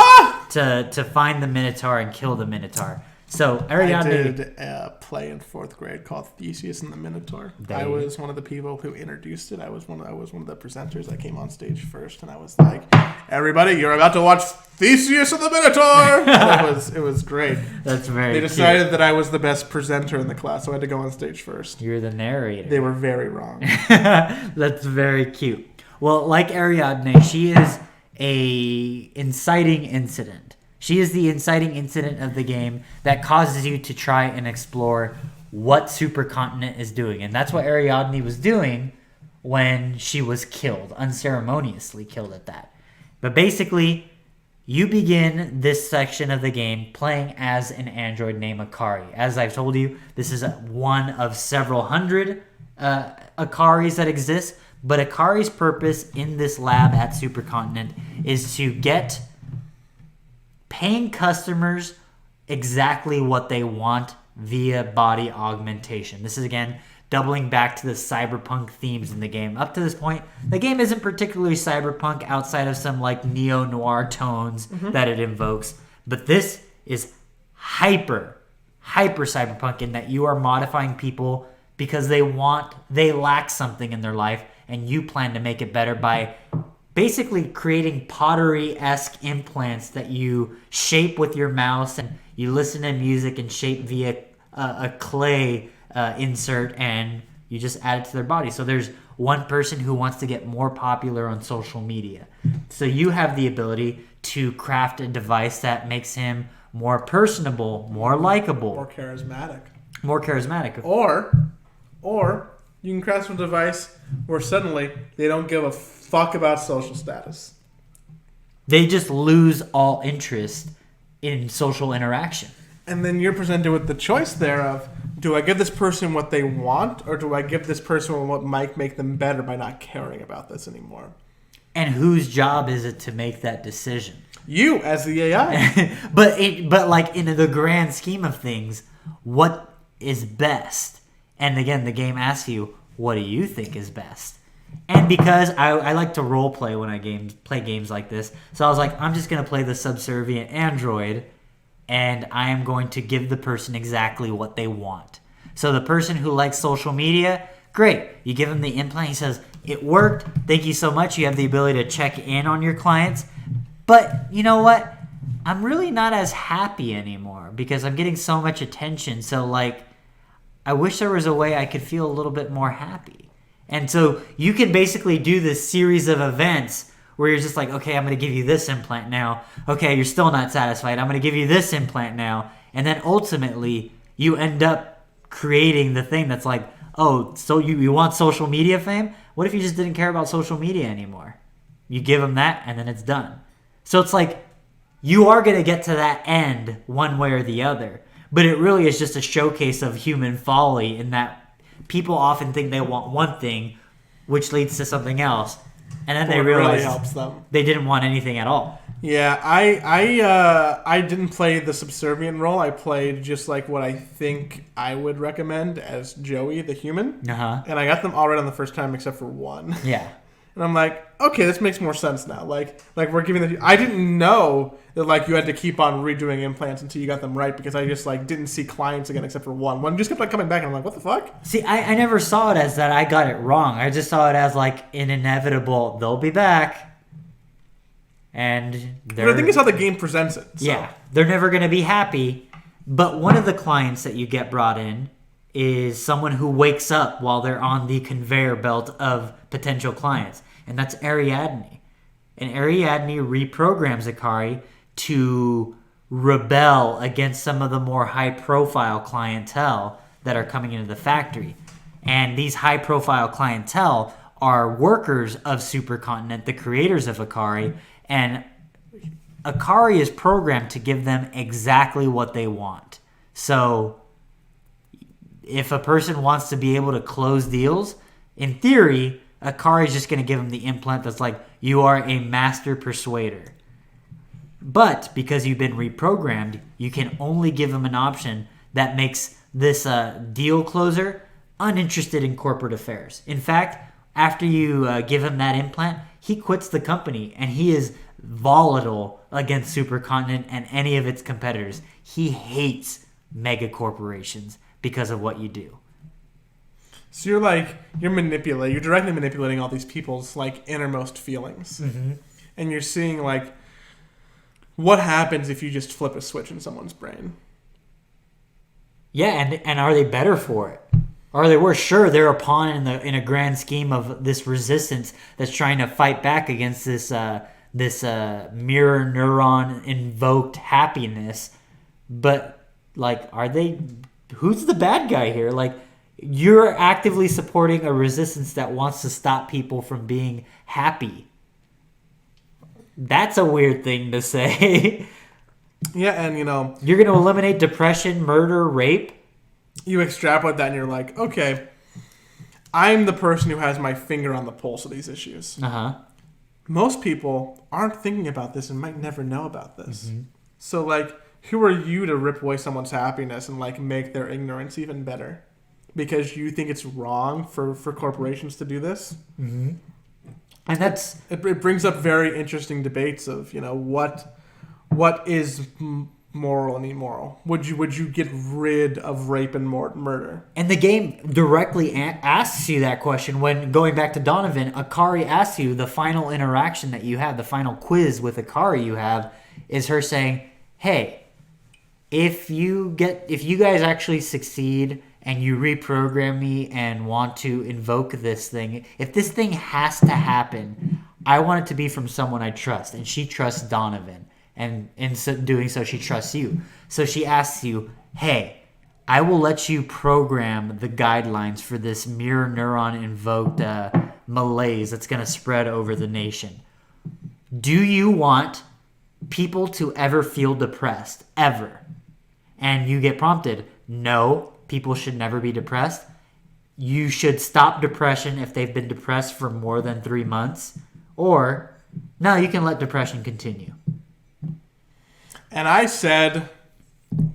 to find the Minotaur and kill the Minotaur. So Ariadne... I did a play in 4th grade called Theseus and the Minotaur. I was one of the people who introduced it. I was one of the presenters. I came on stage first, and I was like, "Everybody, you're about to watch Theseus and the Minotaur!" And it was great. That's very They decided that I was the best presenter in the class, so I had to go on stage first. You're the narrator. They were very wrong. That's very cute. Well, like Ariadne, she is a inciting incident. She is the inciting incident of the game that causes you to try and explore what supercontinent is doing. And that's what Ariadne was doing when she was killed, unceremoniously killed at that. But basically, You begin this section of the game playing as an android named Akari. As I've told you, this is one of several hundred Akaris that exist, but Akari's purpose in this lab at Supercontinent is to get paying customers exactly what they want via body augmentation. This is, again, doubling back to the cyberpunk themes in the game. Up to this point, the game isn't particularly cyberpunk outside of some like neo-noir tones that it invokes, but this is hyper cyberpunk in that you are modifying people because they lack something in their life, and you plan to make it better by basically creating pottery-esque implants that you shape with your mouse, and you listen to music and shape via a clay insert, and you just add it to their body. So there's one person who wants to get more popular on social media. So you have the ability to craft a device that makes him more personable, more likable, More charismatic. Or you can craft a device where suddenly they don't give a fuck about social status. They just lose all interest in social interaction. And then you're presented with the choice there of, do I give this person what they want, or do I give this person what might make them better by not caring about this anymore? And whose job is it to make that decision? You, as the AI. but like in the grand scheme of things, what is best? And again, the game asks you, what do you think is best? And because I like to role play when I play games like this, so I was like, I'm just going to play the subservient android, and I am going to give the person exactly what they want. So the person who likes social media, great. You give him the implant. He says, it worked. Thank you so much. You have the ability to check in on your clients. But you know what? I'm really not as happy anymore because I'm getting so much attention. So, like, I wish there was a way I could feel a little bit more happy. And so you can basically do this series of events where you're just like, okay, I'm going to give you this implant now. Okay, you're still not satisfied. I'm going to give you this implant now. And then ultimately, you end up creating the thing that's like, oh, so you want social media fame? What if you just didn't care about social media anymore? You give them that, and then it's done. So it's like, you are going to get to that end one way or the other. But it really is just a showcase of human folly in that people often think they want one thing, which leads to something else. And then they realize really helps them. They didn't want anything at all. Yeah, I didn't play the subservient role. I played just like what I think I would recommend as Joey the human. Uh-huh. And I got them all right on the first time except for one. Yeah. And I'm like, okay, this makes more sense now. Like we're giving the. I didn't know that like you had to keep on redoing implants until you got them right, because I just like didn't see clients again except for one. One just kept like coming back, and I'm like, what the fuck? See, I never saw it as that I got it wrong. I just saw it as like an inevitable, they'll be back. And But I think it's how the game presents it. So. Yeah, they're never going to be happy. But one of the clients that you get brought in is someone who wakes up while they're on the conveyor belt of potential clients. And that's Ariadne. And Ariadne reprograms Akari to rebel against some of the more high-profile clientele that are coming into the factory. And these high-profile clientele are workers of Supercontinent, the creators of Akari, and Akari is programmed to give them exactly what they want. So if a person wants to be able to close deals, in theory, Akari is just going to give them the implant that's like, you are a master persuader. But because you've been reprogrammed, you can only give them an option that makes this deal closer uninterested in corporate affairs. In fact, after you give him that implant, he quits the company, and he is volatile against Supercontinent and any of its competitors. He hates mega corporations because of what you do. So you're directly manipulating all these people's like innermost feelings. Mm-hmm. And you're seeing like what happens if you just flip a switch in someone's brain. Yeah, and are they better for it? Are they worse? Sure, they're a pawn in a grand scheme of this resistance that's trying to fight back against this mirror neuron invoked happiness. But like, are they? Who's the bad guy here? Like, you're actively supporting a resistance that wants to stop people from being happy. That's a weird thing to say. Yeah, and you know, You're going to eliminate depression, murder, rape? you extrapolate that and you're like, okay, I'm the person who has my finger on the pulse of these issues. Uh-huh. Most people aren't thinking about this and might never know about this. So, like, who are you to rip away someone's happiness and, like, make their ignorance even better? Because you think it's wrong for corporations to do this? And that's... It brings up very interesting debates of, you know, what is moral and immoral. Would you get rid of rape and murder? And the game directly asks you that question when, going back to Donovan, Akari asks you, the final interaction that you have, the final quiz with Akari you have, is her saying, hey, if you guys actually succeed and you reprogram me and want to invoke this thing, if this thing has to happen, I want it to be from someone I trust. And she trusts Donovan. And in doing so, she trusts you. So she asks you, hey, I will let you program the guidelines for this mirror neuron invoked malaise that's going to spread over the nation. Do you want people to ever feel depressed? Ever? And you get prompted, no, people should never be depressed. You should stop depression if they've been depressed for more than 3 months. Or, no, you can let depression continue. And I said,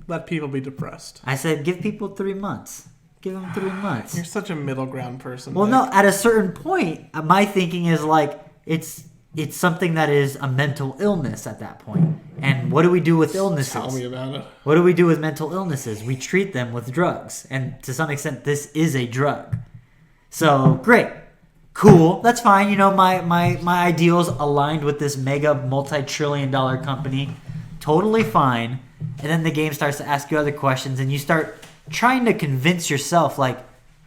let people be depressed. I said, give people 3 months. Give them 3 months. You're such a middle ground person. Well, Nick. no, at a certain point, my thinking is like, it's something that is a mental illness at that point. And what do we do with illnesses? Tell me about it. What do we do with mental illnesses? We treat them with drugs. And to some extent, this is a drug. So, great. Cool. That's fine. You know, my ideals aligned with this mega multi-trillion-dollar company. Totally fine. And then the game starts to ask you other questions, and you start trying to convince yourself, like,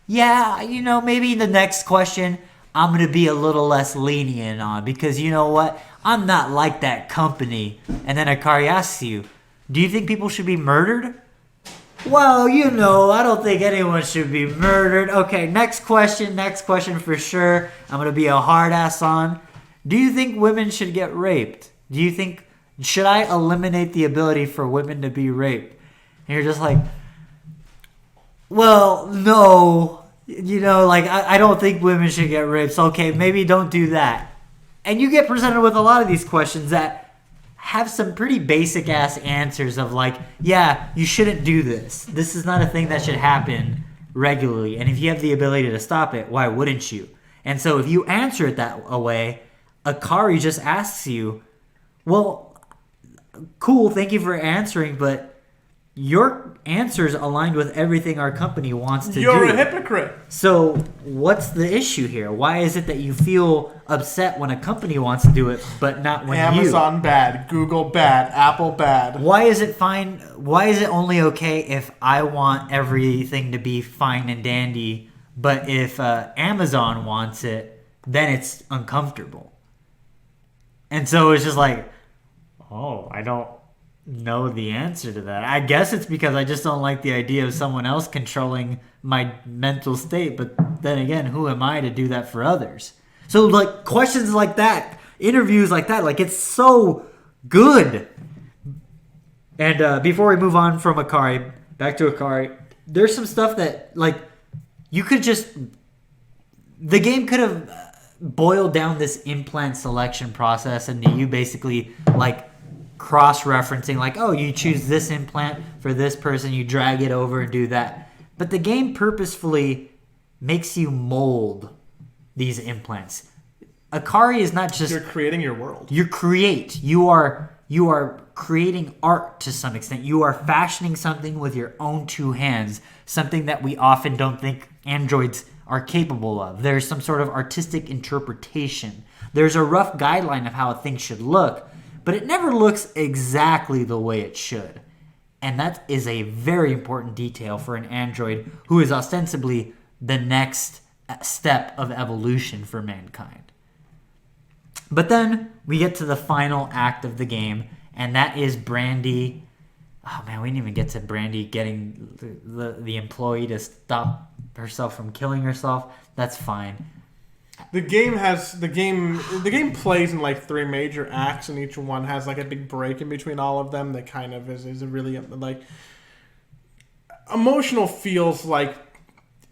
yeah, you know, maybe the next question I'm going to be a little less lenient on, because you know what? I'm not like that company. And then Akari asks you, do you think people should be murdered? Well, you know, I don't think anyone should be murdered. Okay, next question for sure. I'm going to be a hard ass on. Do you think women should get raped? Do you think... should I eliminate the ability for women to be raped? And you're just like, well, no. You know, like, I don't think women should get raped. So, okay, maybe don't do that. And you get presented with a lot of these questions that have some pretty basic-ass answers of like, yeah, you shouldn't do this. This is not a thing that should happen regularly. And if you have the ability to stop it, why wouldn't you? And so if you answer it that way, Akari just asks you, well... cool, thank you for answering, but your answers aligned with everything our company wants to do. You're a hypocrite. So what's the issue here? Why is it that you feel upset when a company wants to do it, but not when Amazon bad, Google bad, Apple bad. Why is it fine? Why is it only okay if I want everything to be fine and dandy, but if Amazon wants it, then it's uncomfortable? And so it's just like, oh, I don't know the answer to that. I guess it's because I just don't like the idea of someone else controlling my mental state. But then again, who am I to do that for others? So, like, questions like that, interviews like that, like, it's so good. And before we move on from Akari, back to Akari, there's some stuff that, like, you could just... the game could have boiled down this implant selection process into you basically, like, cross-referencing, like, oh, you choose this implant for this person, you drag it over and do that. But the game purposefully makes you mold these implants. Akari is not just... you're creating your world. You are creating art to some extent. You are fashioning something with your own two hands, something that we often don't think androids are capable of. There's some sort of artistic interpretation. There's a rough guideline of how a thing should look, but it never looks exactly the way it should. And that is a very important detail for an android who is ostensibly the next step of evolution for mankind. But then we get to the final act of the game, and that is Brandy. Oh man, we didn't even get to Brandy getting the employee to stop herself from killing herself. That's fine. The game plays in like 3 major acts, and each one has like a big break in between all of them. That kind of is a really like emotional. Feels like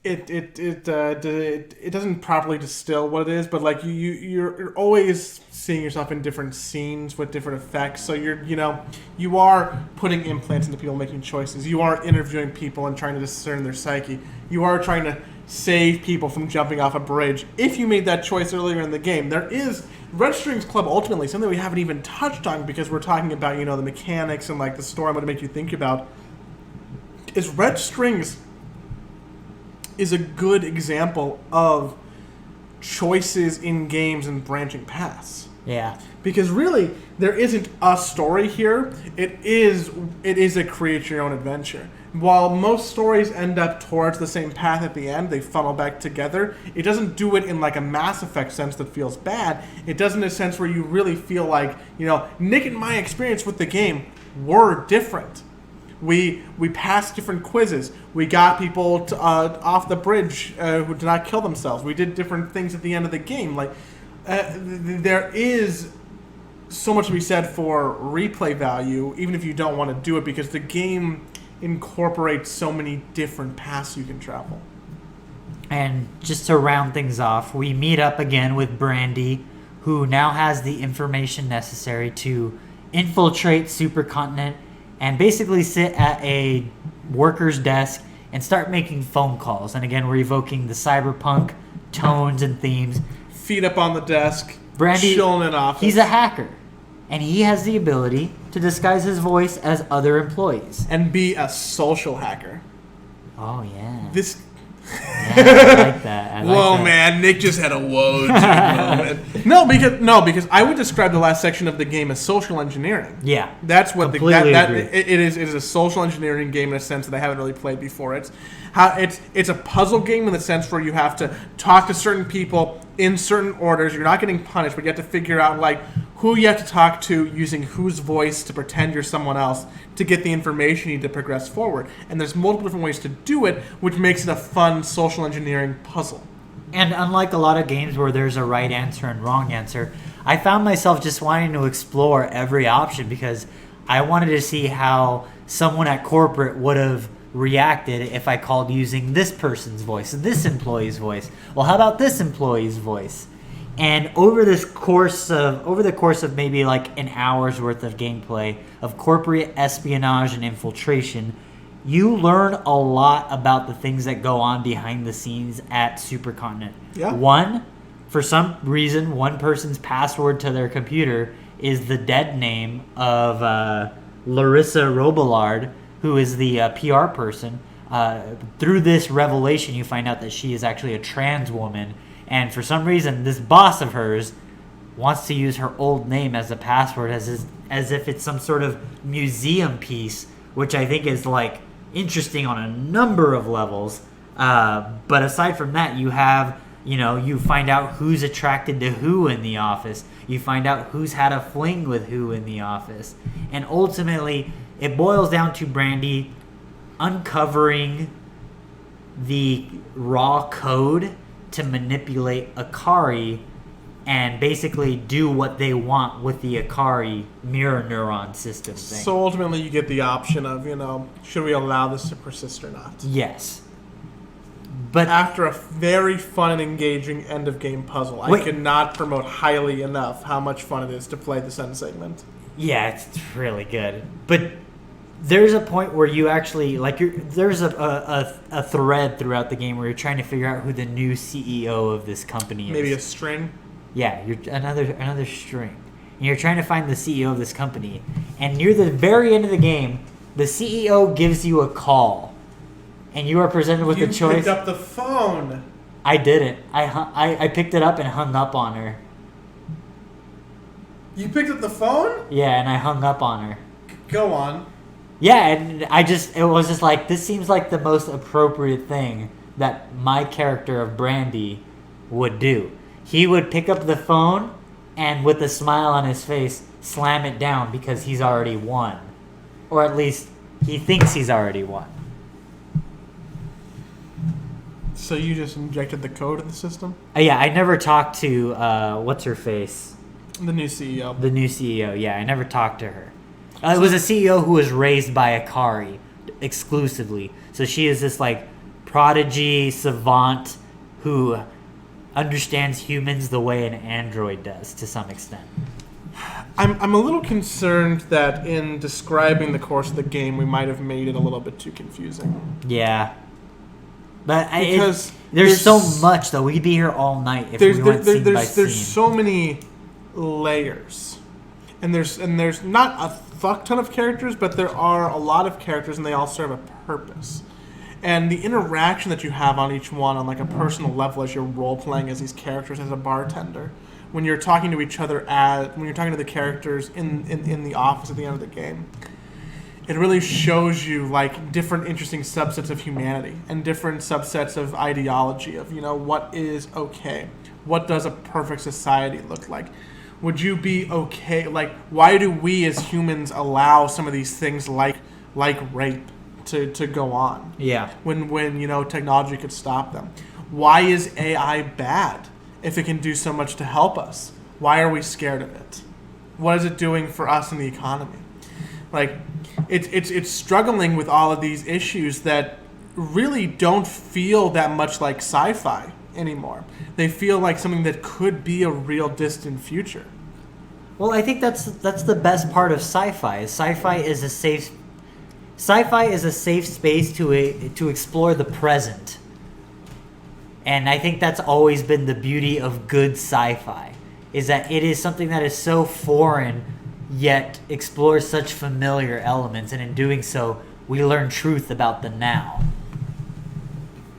it doesn't properly distill what it is, but like you're always seeing yourself in different scenes with different effects. So you are putting implants into people making choices. You are interviewing people and trying to discern their psyche. You are trying to save people from jumping off a bridge. If you made that choice earlier in the game, there is Red Strings Club. Ultimately, something we haven't even touched on because we're talking about the mechanics and like the story. What to make you think about is Red Strings is a good example of choices in games and branching paths. Yeah. Because really, there isn't a story here. It is a create your own adventure. While most stories end up towards the same path at the end, they funnel back together. It doesn't do it in like a Mass Effect sense that feels bad. It does in a sense where you really feel like, Nick and my experience with the game were different. We passed different quizzes. We got people off the bridge who did not kill themselves. We did different things at the end of the game. Like there is so much to be said for replay value, even if you don't want to do it, because the game incorporates so many different paths you can travel. And just to round things off, we meet up again with Brandy, who now has the information necessary to infiltrate Supercontinent and basically sit at a worker's desk and start making phone calls. And again, we're evoking the cyberpunk tones and themes. Feet up on the desk, Brandy, chilling in office. He's a hacker, and he has the ability to disguise his voice as other employees. And be a social hacker. Oh, yeah. Yeah, I like that. Whoa, man! Nick just had a whoa moment. No, because I would describe the last section of the game as social engineering. Yeah, that's what completely agree. It is. It is a social engineering game in a sense that I haven't really played before. It's a puzzle game in the sense where you have to talk to certain people in certain orders. You're not getting punished, but you have to figure out like who you have to talk to using whose voice to pretend you're someone else to get the information you need to progress forward. And there's multiple different ways to do it, which makes it a fun social engineering puzzle. And unlike a lot of games where there's a right answer and wrong answer, I found myself just wanting to explore every option because I wanted to see how someone at corporate would have reacted if I called using this person's voice, this employee's voice. Well, how about this employee's voice? And over the course of maybe like an hour's worth of gameplay of corporate espionage and infiltration, you learn a lot about the things that go on behind the scenes at Supercontinent. Yeah. For some reason, one person's password to their computer is the dead name of Larissa Robillard, who is the PR person. Through this revelation, you find out that she is actually a trans woman. And for some reason, this boss of hers wants to use her old name as a password as if it's some sort of museum piece, which I think is like interesting on a number of levels. But aside from that, you have, you find out who's attracted to who in the office. You find out who's had a fling with who in the office. And ultimately, it boils down to Brandy uncovering the raw code to manipulate Akari and basically do what they want with the Akari mirror neuron system thing. So ultimately you get the option of, should we allow this to persist or not? Yes. But after a very fun and engaging end of game puzzle, I cannot promote highly enough how much fun it is to play this end segment. Yeah, it's really good. But there's a point where you actually there's a thread throughout the game where you're trying to figure out who the new CEO of this company is. Maybe a string. Yeah, you're another string. And you're trying to find the CEO of this company, and near the very end of the game, the CEO gives you a call, and you are presented with a choice. You picked up the phone. I didn't. I picked it up and hung up on her. You picked up the phone? Yeah, and I hung up on her. Go on. Yeah, and it was just like, this seems like the most appropriate thing that my character of Brandy would do. He would pick up the phone and with a smile on his face, slam it down because he's already won. Or at least he thinks he's already won. So you just injected the code in the system? Yeah, I never talked to what's her face, The new CEO. the new CEO. Yeah, I never talked to her. It was a CEO who was raised by Akari exclusively. So she is this like prodigy savant who understands humans the way an android does to some extent. I'm a little concerned that in describing the course of the game, we might have made it a little bit too confusing. Yeah. But Because there's so much, though. We could be here all night if we went scene by scene. There's so many layers. And there's not a fuck ton of characters, but there are a lot of characters, and they all serve a purpose. And the interaction that you have on each one on like a personal level as you're role-playing as these characters as a bartender, when you're talking to each other when you're talking to the characters in the office at the end of the game, it really shows you like different interesting subsets of humanity and different subsets of ideology of, you know, what is okay. What does a perfect society look like? Would you be okay? Like, why do we as humans allow some of these things like rape to go on? Yeah. When you know, technology could stop them. Why is AI bad if it can do so much to help us? Why are we scared of it? What is it doing for us in the economy? Like, it's struggling with all of these issues that really don't feel that much like sci-fi anymore. They feel like something that could be a real distant future. Well, I think that's the best part of sci-fi. Sci-fi is a safe space to explore the present. And I think that's always been the beauty of good sci-fi, is that it is something that is so foreign yet explores such familiar elements, and in doing so, we learn truth about the now.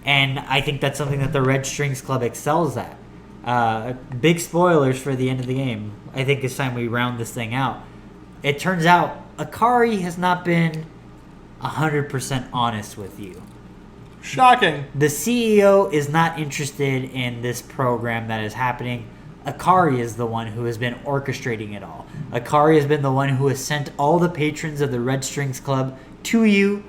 And I think that's something that the Red Strings Club excels at. Big spoilers for the end of the game. I think it's time we round this thing out. It turns out Akari has not been 100% honest with you. Shocking. The CEO is not interested in this program that is happening. Akari is the one who has been orchestrating it all. Akari has been the one who has sent all the patrons of the Red Strings Club to you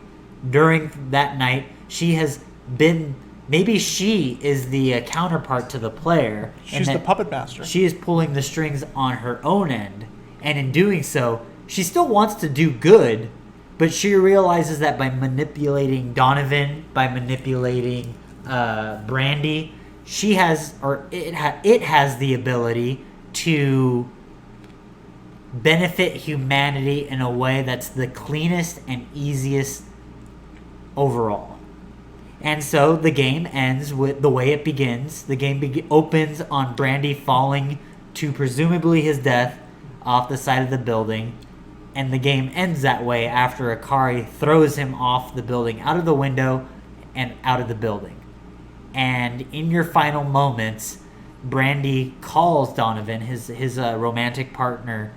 during that night. She has been... Maybe she is the counterpart to the player. She's the puppet master. She is pulling the strings on her own end. And in doing so, she still wants to do good, but she realizes that by manipulating Donovan, by manipulating Brandy, she has, or it has the ability to benefit humanity in a way that's the cleanest and easiest overall. And so the game ends with the way it begins. The game opens on Brandy falling to presumably his death off the side of the building. And the game ends that way after Akari throws him off the building, out of the window and out of the building. And in your final moments, Brandy calls Donovan, his romantic partner,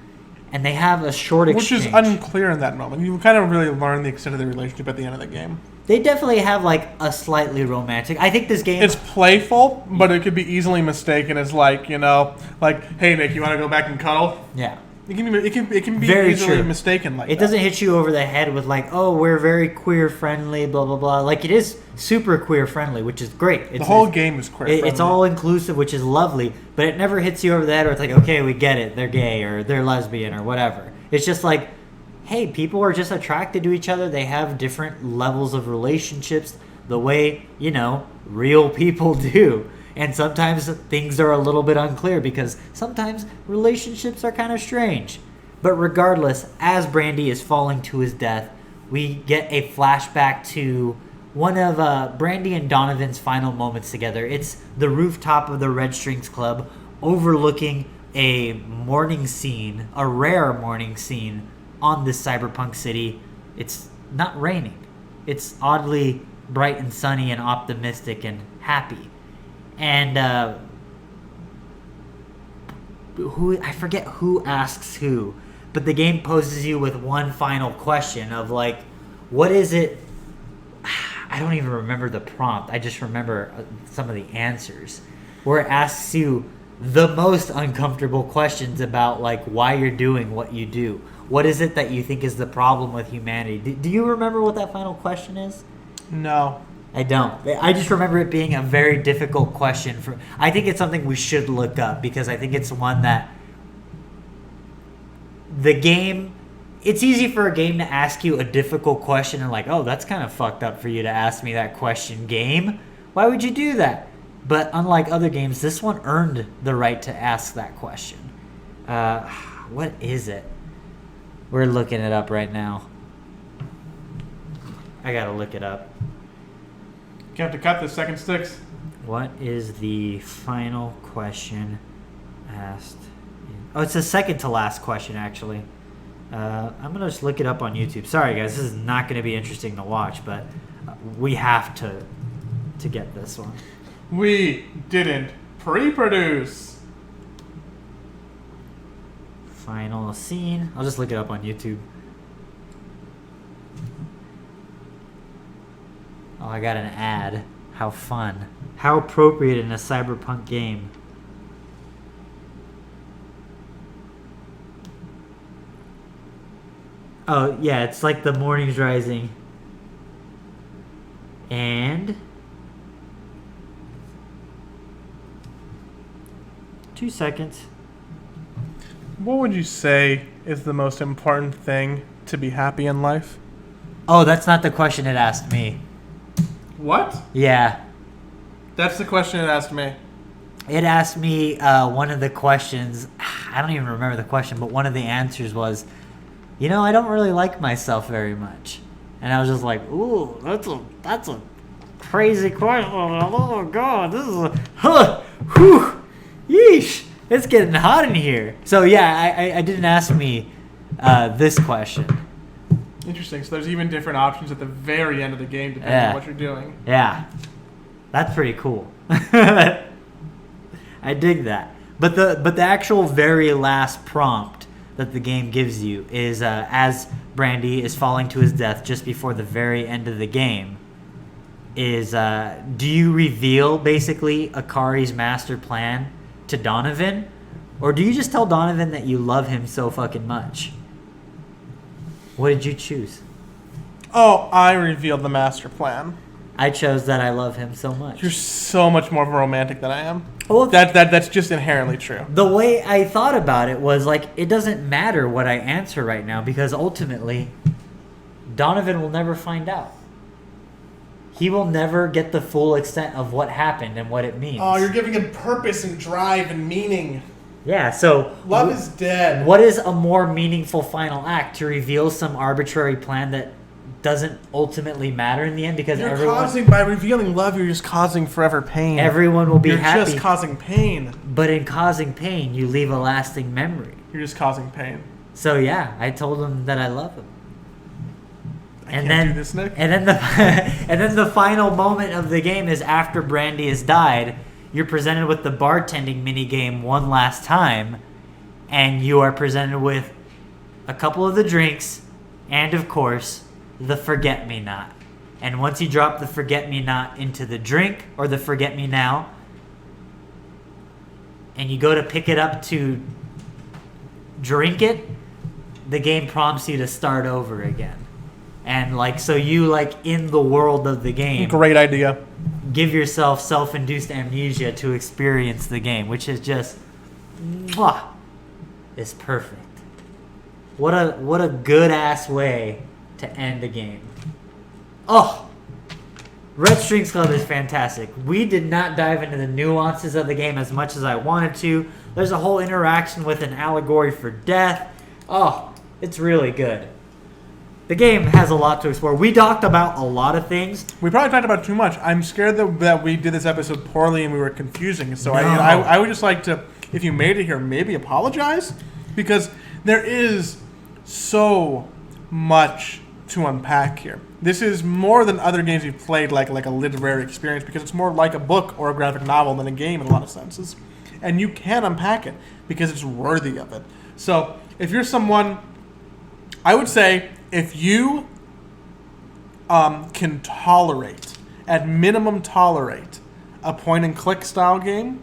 and they have a short exchange. Which is unclear in that moment. You kind of really learn the extent of the relationship at the end of the game. They definitely have like a slightly romantic. I think this game... It's playful, but it could be easily mistaken as like, you know, like, hey Nick, you want to go back and cuddle? Yeah. It can be Very easily true. mistaken like that. It doesn't hit you over the head with like, oh, we're very queer friendly, blah blah blah. Like, it is super queer friendly, which is great. The whole game is queer friendly. It's all inclusive, which is lovely, but it never hits you over the head where it's like, okay, we get it, they're gay or they're lesbian or whatever. It's just like, hey, people are just attracted to each other. They have different levels of relationships the way, you know, real people do. And sometimes things are a little bit unclear because sometimes relationships are kind of strange. But regardless, as Brandy is falling to his death, we get a flashback to one of Brandy and Donovan's final moments together. It's the rooftop of the Red Strings Club overlooking a morning scene, a rare morning scene on this cyberpunk city. It's not raining. It's oddly bright and sunny and optimistic and happy. And I forget who asks who, but the game poses you with one final question of like, what is it? I don't even remember the prompt. I just remember some of the answers, where it asks you the most uncomfortable questions about like why you're doing what you do. What is it that you think is the problem with humanity? Do you remember what that final question is? No. I don't. I just remember it being a very difficult question. I think it's something we should look up because I think it's one that the game. It's easy for a game to ask you a difficult question and like, oh, that's kind of fucked up for you to ask me that question, game. Why would you do that? But unlike other games, this one earned the right to ask that question. What is it? We're looking it up right now. I gotta look it up. You have to cut the second sticks. What is the final question asked? Oh, it's the second to last question, actually. I'm going to just look it up on YouTube. Sorry, guys. This is not going to be interesting to watch, but we have to get this one. We didn't pre-produce. Final scene. I'll just look it up on YouTube. Oh, I got an ad. How fun. How appropriate in a cyberpunk game. Oh, yeah, it's like the morning's rising. And 2 seconds. What would you say is the most important thing to be happy in life? Oh, that's not the question it asked me. What? Yeah. That's the question it asked me. It asked me one of the questions. I don't even remember the question, but one of the answers was, I don't really like myself very much. And I was just like, ooh, that's a crazy question. Oh, God, this is yeesh. It's getting hot in here. So, yeah, I didn't ask me this question. Interesting. So there's even different options at the very end of the game depending on what you're doing. Yeah. That's pretty cool. I dig that. But the actual very last prompt that the game gives you is as Brandy is falling to his death just before the very end of the game is do you reveal basically Akari's master plan to Donovan, or do you just tell Donovan that you love him so fucking much? What did you choose? Oh, I revealed the master plan. I chose that I love him so much. You're so much more romantic than I am. Well, that's just inherently true. The way I thought about it was like, it doesn't matter what I answer right now because ultimately, Donovan will never find out. He will never get the full extent of what happened and what it means. Oh, you're giving him purpose and drive and meaning. Yeah, so... Love is dead. What is a more meaningful final act? To reveal some arbitrary plan that doesn't ultimately matter in the end because by revealing love, you're just causing forever pain. Everyone will be happy. You're just causing pain. But in causing pain, you leave a lasting memory. You're just causing pain. So yeah, I told him that I love him. And then the final moment of the game is after Brandy has died, you're presented with the bartending minigame one last time, and you are presented with a couple of the drinks, and of course, the forget-me-not. And once you drop the forget-me-not into the drink, or the forget-me-now, and you go to pick it up to drink it, the game prompts you to start over again. And so you in the world of the game. Great idea. Give yourself self-induced amnesia to experience the game, which is just, is perfect. What a good ass way to end a game. Oh, Red Strings Club is fantastic. We did not dive into the nuances of the game as much as I wanted to. There's a whole interaction with an allegory for death. Oh, it's really good. The game has a lot to explore. We talked about a lot of things. We probably talked about too much. I'm scared that we did this episode poorly and we were confusing. So no. I would just like to, if you made it here, maybe apologize. Because there is so much to unpack here. This is more than other games we've played, like a literary experience, because it's more like a book or a graphic novel than a game in a lot of senses. And you can unpack it because it's worthy of it. So if you're someone, I would say, if you can tolerate, at minimum tolerate, a point-and-click style game,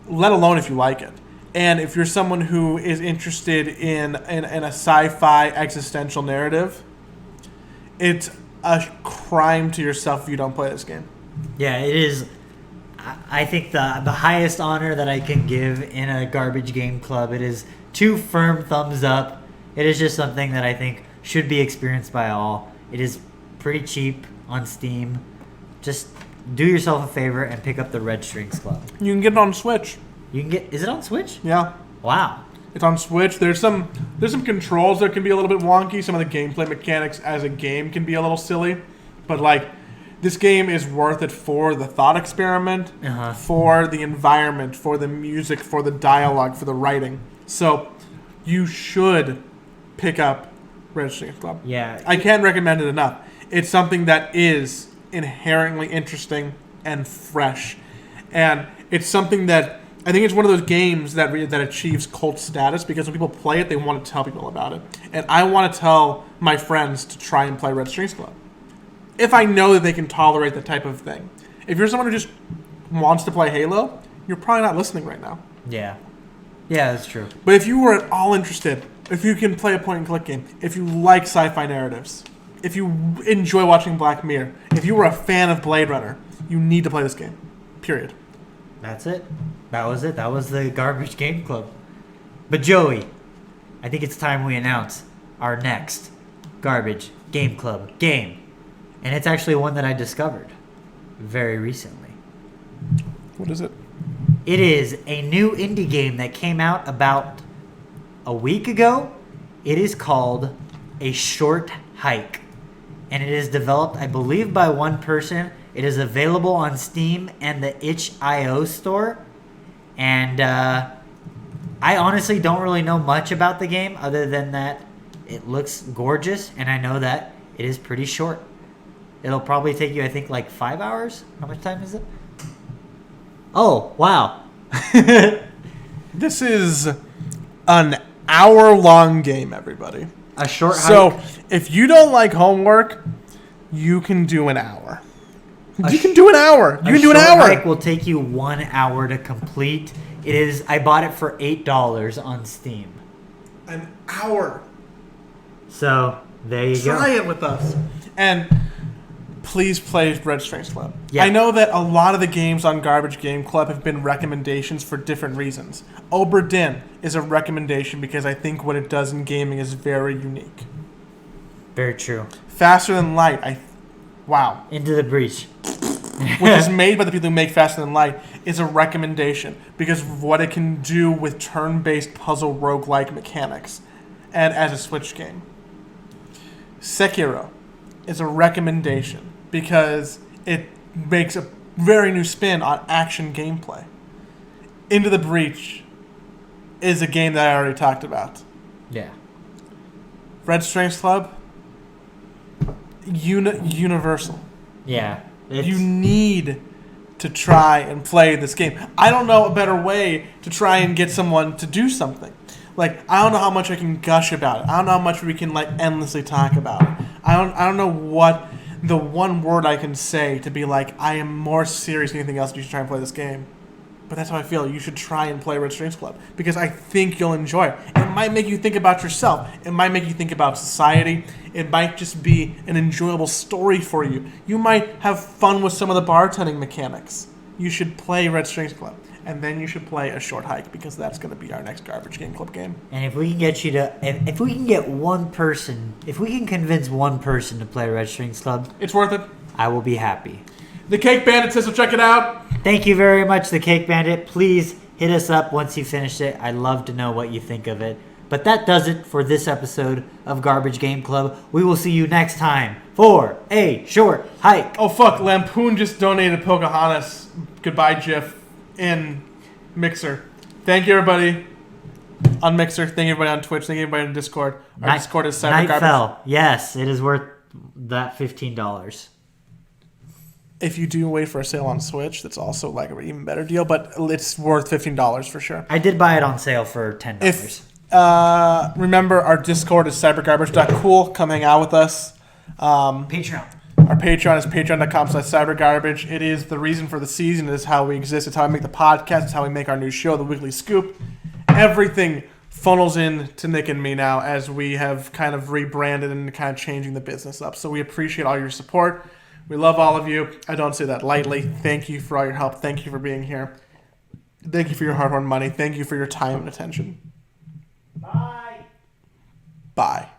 let alone if you like it. And if you're someone who is interested in a sci-fi existential narrative, it's a crime to yourself if you don't play this game. Yeah, it is. I think the highest honor that I can give in a Garbage Game Club, it is 2 firm thumbs up. It is just something that I think should be experienced by all. It is pretty cheap on Steam. Just do yourself a favor and pick up the Red Strings Club. You can get it on Switch. You can get. Is it on Switch? Yeah. Wow. It's on Switch. There's some controls that can be a little bit wonky. Some of the gameplay mechanics as a game can be a little silly, but like this game is worth it for the thought experiment, for the environment, for the music, for the dialogue, for the writing. So you should pick up Red Strings Club. Yeah. I can't recommend it enough. It's something that is inherently interesting and fresh, and it's something that I think it's one of those games that achieves cult status because when people play it, they want to tell people about it. And I want to tell my friends to try and play Red Strings Club if I know that they can tolerate that type of thing. If you're someone who just wants to play Halo, you're probably not listening right now. Yeah. Yeah, that's true. But if you were at all interested, if you can play a point-and-click game, if you like sci-fi narratives, if you enjoy watching Black Mirror, if you were a fan of Blade Runner, you need to play this game. Period. That's it. That was it. That was the Garbage Game Club. But Joey, I think it's time we announce our next Garbage Game Club game. And it's actually one that I discovered very recently. What is it? It is a new indie game that came out about a week ago. It is called A Short Hike. And it is developed, I believe, by one person. It is available on Steam and the itch.io store. And I honestly don't really know much about the game other than that it looks gorgeous. And I know that it is pretty short. It'll probably take you, I think, like 5 hours. How much time is it? Oh, wow. This is an hour-long game, everybody. A short hike. So, if you don't like homework, you can do an hour. You can do an hour. You can do an hour. A short hike will take you 1 hour to complete. It is. I bought it for $8 on Steam. An hour. So there you go. Try it with us. And please play Red Strings Club. Yeah. I know that a lot of the games on Garbage Game Club have been recommendations for different reasons. Obra Dinn is a recommendation because I think what it does in gaming is very unique. Very true. Faster Than Light, wow. Into the Breach. Which is made by the people who make Faster Than Light, is a recommendation because of what it can do with turn-based puzzle roguelike mechanics and as a Switch game. Sekiro is a recommendation because it makes a very new spin on action gameplay. Into the Breach is a game that I already talked about. Yeah. Red Strings Club, universal. Yeah. You need to try and play this game. I don't know a better way to try and get someone to do something. Like, I don't know how much I can gush about it. I don't know how much we can, like, endlessly talk about it. I don't know what the one word I can say to be like, I am more serious than anything else, you should try and play this game. But that's how I feel. You should try and play Red Strings Club because I think you'll enjoy it. It might make you think about yourself. It might make you think about society. It might just be an enjoyable story for you. You might have fun with some of the bartending mechanics. You should play Red Strings Club. And then you should play A Short Hike because that's going to be our next Garbage Game Club game. And if we can get you to, if we can get one person, if we can convince one person to play Red Strings Club, it's worth it. I will be happy. The Cake Bandit says, so check it out. Thank you very much, The Cake Bandit. Please hit us up once you finish it. I'd love to know what you think of it. But that does it for this episode of Garbage Game Club. We will see you next time for A Short Hike. Oh, fuck. Lampoon just donated Pocahontas goodbye GIF in Mixer. Thank you, everybody on Mixer. Thank you, everybody on Twitch. Thank you, everybody on Discord. Our Discord is Cyber Garbage. Nightfell. Yes, it is worth that $15. If you do wait for a sale on Switch, that's also like an even better deal, but it's worth $15 for sure. I did buy it on sale for $10. Remember, our Discord is cybergarbage.cool. Come hang out with us. Patreon. Our Patreon is patreon.com/cybergarbage. It is the reason for the season. It is how we exist. It's how we make the podcast. It's how we make our new show, The Weekly Scoop. Everything funnels in to Nick and me now as we have kind of rebranded and kind of changing the business up. So we appreciate all your support. We love all of you. I don't say that lightly. Thank you for all your help. Thank you for being here. Thank you for your hard-earned money. Thank you for your time and attention. Bye. Bye.